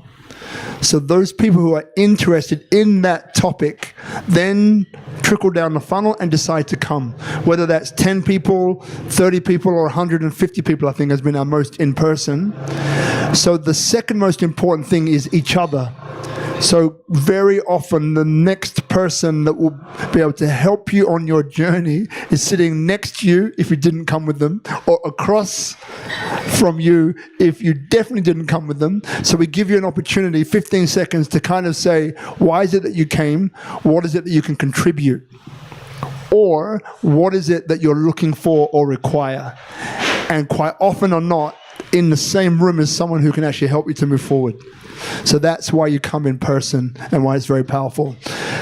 So those people who are interested in that topic then trickle down the funnel and decide to come. Whether that's 10 people, 30 people, or 150 people, I think has been our most in person. So the second most important thing is each other. So very often the next person that will be able to help you on your journey is sitting next to you if you didn't come with them, or across from you if you definitely didn't come with them. So we give you an opportunity, 15 seconds, to kind of say, why is it that you came? What is it that you can contribute? Or what is it that you're looking for or require? And quite often or not, in the same room as someone who can actually help you to move forward. So that's why you come in person and why it's very powerful.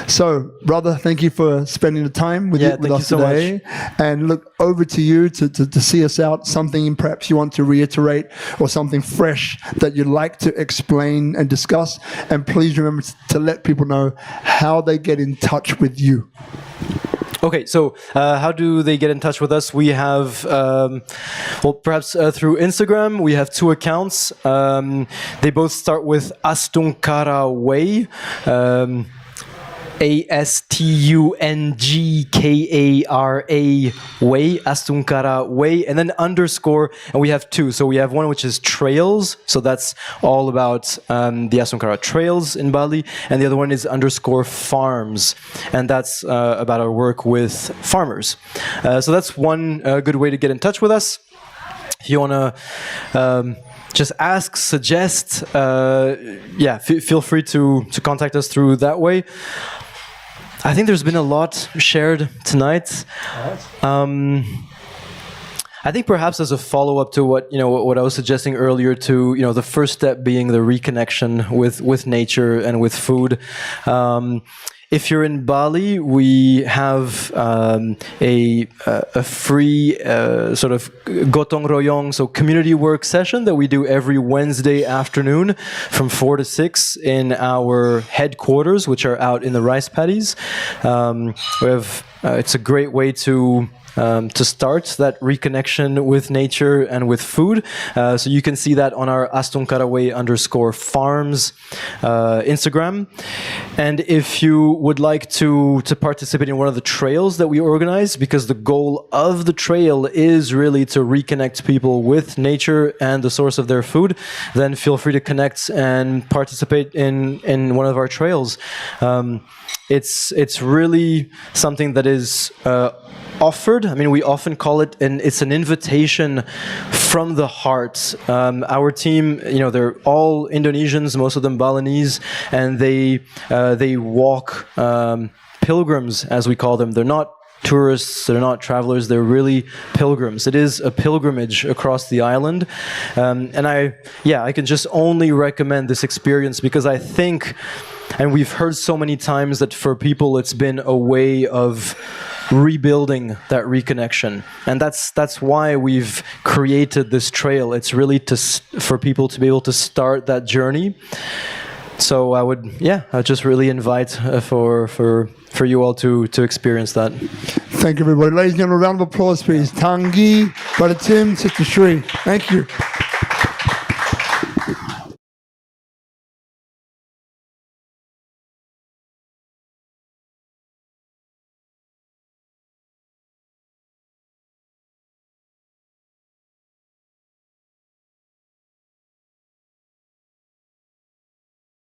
So, brother, thank you for spending the time with us today. And look over to you to see us out. Something perhaps you want to reiterate, or something fresh that you'd like to explain and discuss. And please remember to let people know how they get in touch with you. Okay, so how do they get in touch with us? We have, well, perhaps through Instagram. We have 2 accounts. They both start with Astungkara Way. Astungkara Way, Astungkara Way, and then underscore, and we have 2. So we have one which is trails, so that's all about the Astungkara trails in Bali, and the other one is underscore farms, and that's about our work with farmers. So that's one good way to get in touch with us. If you want to just ask, suggest, feel free to contact us through that way. I think there's been a lot shared tonight. I think perhaps as a follow-up to what I was suggesting earlier, to the first step being the reconnection with nature and with food. If you're in Bali, we have a free sort of gotong royong, so community work session that we do every Wednesday afternoon from 4 to 6 in our headquarters, which are out in the rice paddies. It's a great way to start that reconnection with nature and with food. So you can see that on our Astungkara Way _farms Instagram. And if you would like to participate in one of the trails that we organize, because the goal of the trail is really to reconnect people with nature and the source of their food, then feel free to connect and participate in one of our trails. It's really something that is offered. I mean, we often call it it's an invitation from the heart. Our team, they're all Indonesians, most of them Balinese, and they walk pilgrims, as we call them. They're not tourists, they're not travelers, they're really pilgrims. It is a pilgrimage across the island. And I can just only recommend this experience, because I think, and we've heard so many times, that for people it's been a way of rebuilding that reconnection, and that's why we've created this trail. It's really for people to be able to start that journey. So I would just really invite for you all to experience that. Thank you, everybody. Ladies and gentlemen, a round of applause, please. Tanguy, Brother Tim, Sister Shri. Thank you.